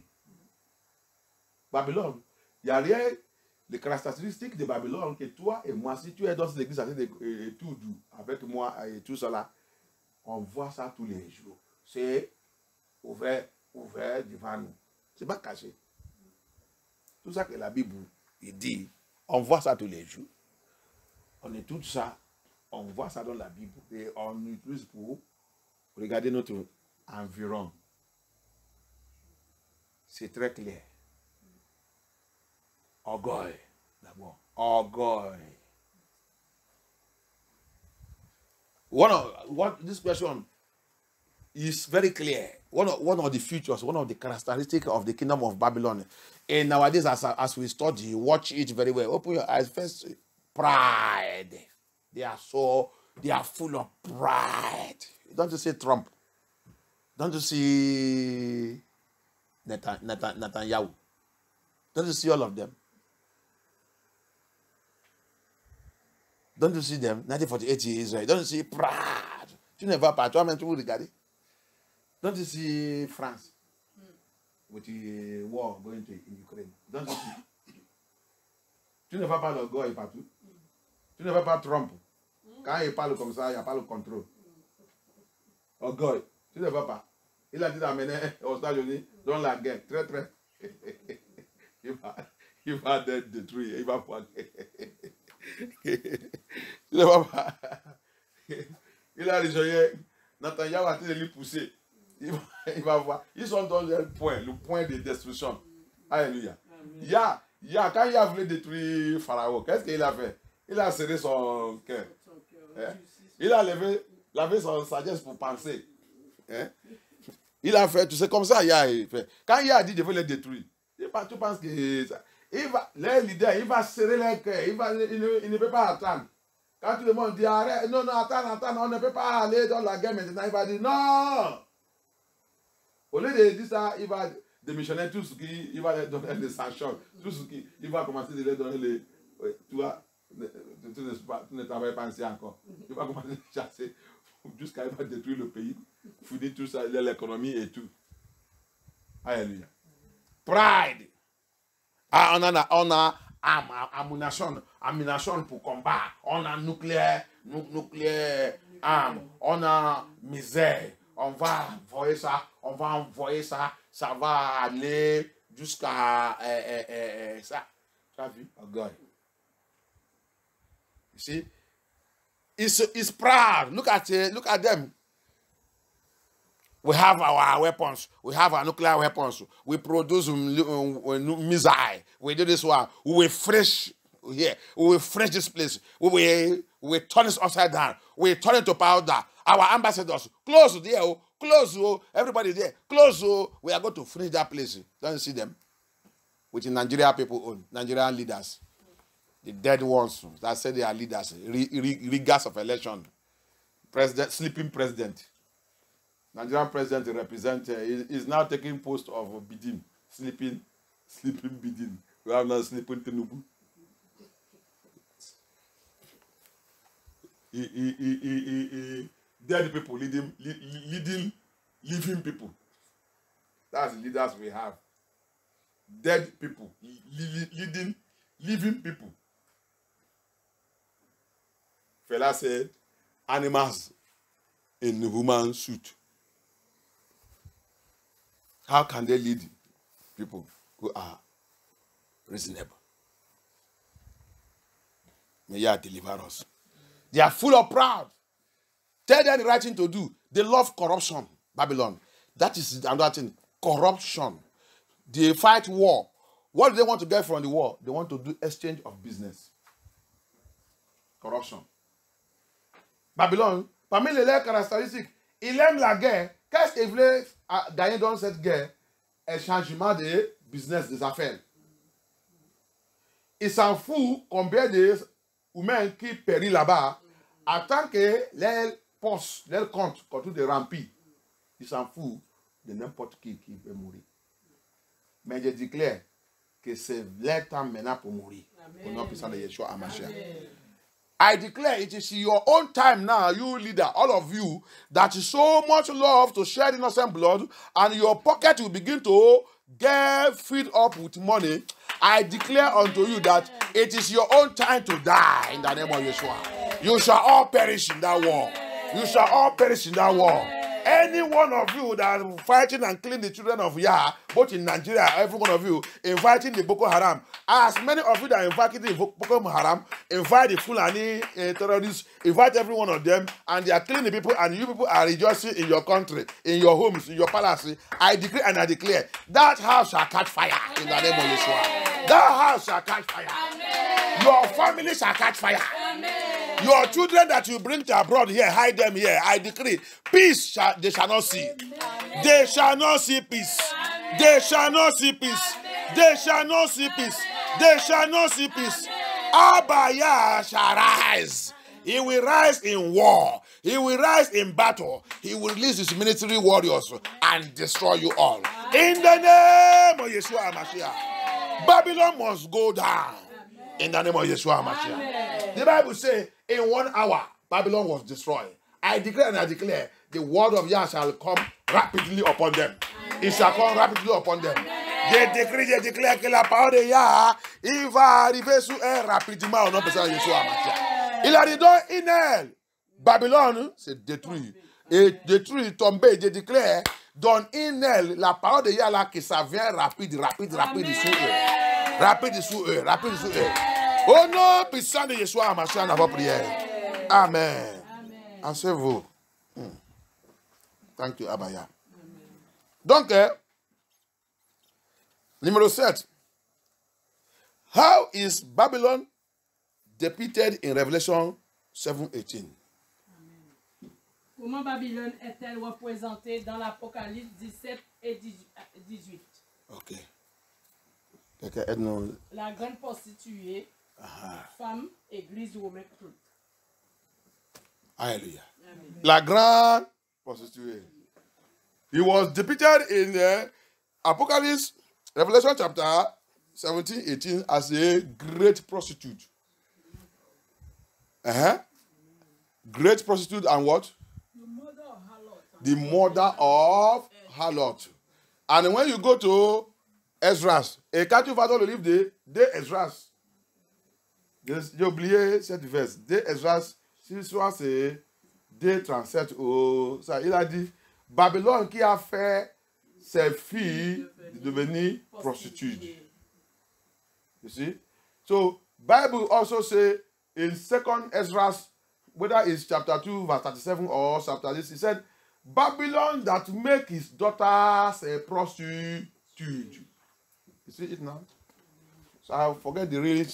Babylone, il n'y a rien, les caractéristiques de Babylone que toi et moi, si tu es dans cette église avec moi et tout cela, on voit ça tous les jours. C'est ouvert devant nous. Ce n'est pas caché. Tout ça que la Bible dit, on voit ça tous les jours. On étudie ça, on voit ça dans la Bible et on utilise pour regarder notre environnement. C'est très clair. Orgueil, d'abord. Orgueil. This question is very clear. One of the features, one of the characteristics of the kingdom of Babylon. And nowadays, as we study, watch it very well. Open your eyes. First, pride. They are full of pride. Don't you see Trump? Don't you see Netanyahu? Don't you see all of them? Don't you see them? 1948 Israel. Don't you see pride? Tu ne vas pas, toi-même, tu veux regarder. Don't you see France? With the war going to in Ukraine. Don't you see? Tu ne vas pas le gars partout. Tu ne vas pas Trump. Quand il parle comme ça, il n'y a pas le contrôle. Oh God, tu ne vois pas. Il a dit d'amener aux États-Unis dans la guerre. Très, très. Il va être détruit. Il va pas. Tu ne vois pas. Il a rejoint. Netanyahu a été de lui pousser. Il va voir. Ils sont dans le point de destruction. Alléluia. Quand il a voulu détruire Pharaon, qu'est-ce qu'il a fait? Il a serré son cœur. Hein? Il a lavé son sagesse pour penser. Hein? Il a fait, tu sais, comme ça, il fait. Quand il a dit, je veux les détruire, tu penses que ça, les leaders, il va serrer leur cœur, il ne peut pas attendre. Quand tout le monde dit, arrête, non, attends, on ne peut pas aller dans la guerre maintenant, il va dire, non. Au lieu de dire ça, il va démissionner tout ce qui, il va leur donner les sanctions, tout ce qui, il va commencer de leur donner les, tu vois, tu ne travailles pas ainsi encore. Il va commencer à chasser jusqu'à il va détruire le pays, finir tout ça, l'économie et tout. Alléluia. Pride. Ah, on a ammunition pour combattre. On a nucléaire, arme. On a misère. On va envoyer ça. Ça va aller jusqu'à ça. Tu as vu? Oh God. You see? It's proud. Look at them. We have our weapons. We have our nuclear weapons. We produce missile. We do this one. We will fresh here. We will fresh this place. We will turn it upside down. We turn it to powder. Our ambassadors, close there. Close. Everybody there. Close. We are going to finish that place. Don't you see them? Which Nigeria people own. Nigerian leaders. The dead ones that say they are leaders. Riggers of election. President, sleeping president. Nigerian president represent is now taking post of Bidin, sleeping Bidin. We have now sleeping Tinubu. Dead people leading living people. That's the leaders we have. Dead people leading living people. Fela said, animals in human suit. How can they lead people who are reasonable? May God deliver us. They are full of pride. Tell them the right thing to do. They love corruption, Babylon. That is another thing. Corruption. They fight war. What do they want to get from the war? They want to do exchange of business. Corruption. Babylon, parmi les caractéristiques, il aime la guerre. Qu'est-ce qu'il voulait gagner dans cette guerre? Un changement de business, des affaires. Il s'en fout combien d'humains qui périssent là-bas, en tant que leurs postes, leurs comptes continuent de remplir. Il s'en fout de n'importe qui peut mourir. Mais je déclare que c'est leur temps maintenant pour mourir. Au nom puissant de Yeshua HaMashiach. I declare it is your own time now, you leader, all of you, that is so much love to shed innocent blood, and your pocket will begin to get filled up with money. I declare unto you that it is your own time to die in the name of Yeshua. You shall all perish in that war. You shall all perish in that war. Any one of you that are fighting and killing the children of Yah, both in Nigeria, every one of you, inviting the Boko Haram. As many of you that are inviting the Boko Haram, invite the Fulani terrorists, invite every one of them, and they are killing the people, and you people are rejoicing in your country, in your homes, in your palaces. I decree and I declare, that house shall catch fire in the name of Yeshua. That house shall catch fire. Amen. Your family shall catch fire. Amen. Your children that you bring to abroad here, hide them here. I decree, peace they shall not see. Amen. They shall not see peace. Amen. They shall not see peace. Amen. They shall not see peace. Amen. They shall not see peace. Abba Yah shall rise. He will rise in war. He will rise in battle. He will release his military warriors and destroy you all. In the name of Yeshua HaMashiach. Babylon must go down. In the name of Yeshua HaMashiach. The Bible says, in 1 hour, Babylon was destroyed. I declare and I declare, the word of Yah shall come rapidly upon them. It shall come rapidly upon them. Je décris, je déclare que la parole de Yah, il va arriver sur eux rapidement au nom de Yeshua HaMashiach. Il a dit donc, Inel, Babylone, c'est détruit. Et détruit, tomber, je déclare, donne in elle la parole de Yahla que ça vient rapide sur eux. Rapide sur eux. Au nom puissant de Yeshua, Mashiach, dans vos prières. Amen. Ansez-vous. Thank you, Abaya. Donc, numéro 7. How is Babylon depicted in Revelation 7:18? Comment Babylone est-elle représentée dans l'Apocalypse 17 et 18? Ok. Quelqu'un aide-nous. La grande prostituée, femme, église romaine toute. Alléluia. Amen. La grande prostituée. He was depicted in Apocalypse, Revelation chapter 17:18 as a great prostitute. Great prostitute and what? The mother of harlot. And when you go to Esdras, et quand tu vas dans le livre de Esdras, j'ai oublié cette verse, de Esdras, si soit c'est 2:37, ça, il a dit, Babylone qui a fait ses filles devenir prostituées. You see? So, Bible also say in 2nd Esdras, whether it's chapter 2, verse 37 or chapter 6, he said, Babylon that make his daughters a prostitute. You see it now? So I forget the real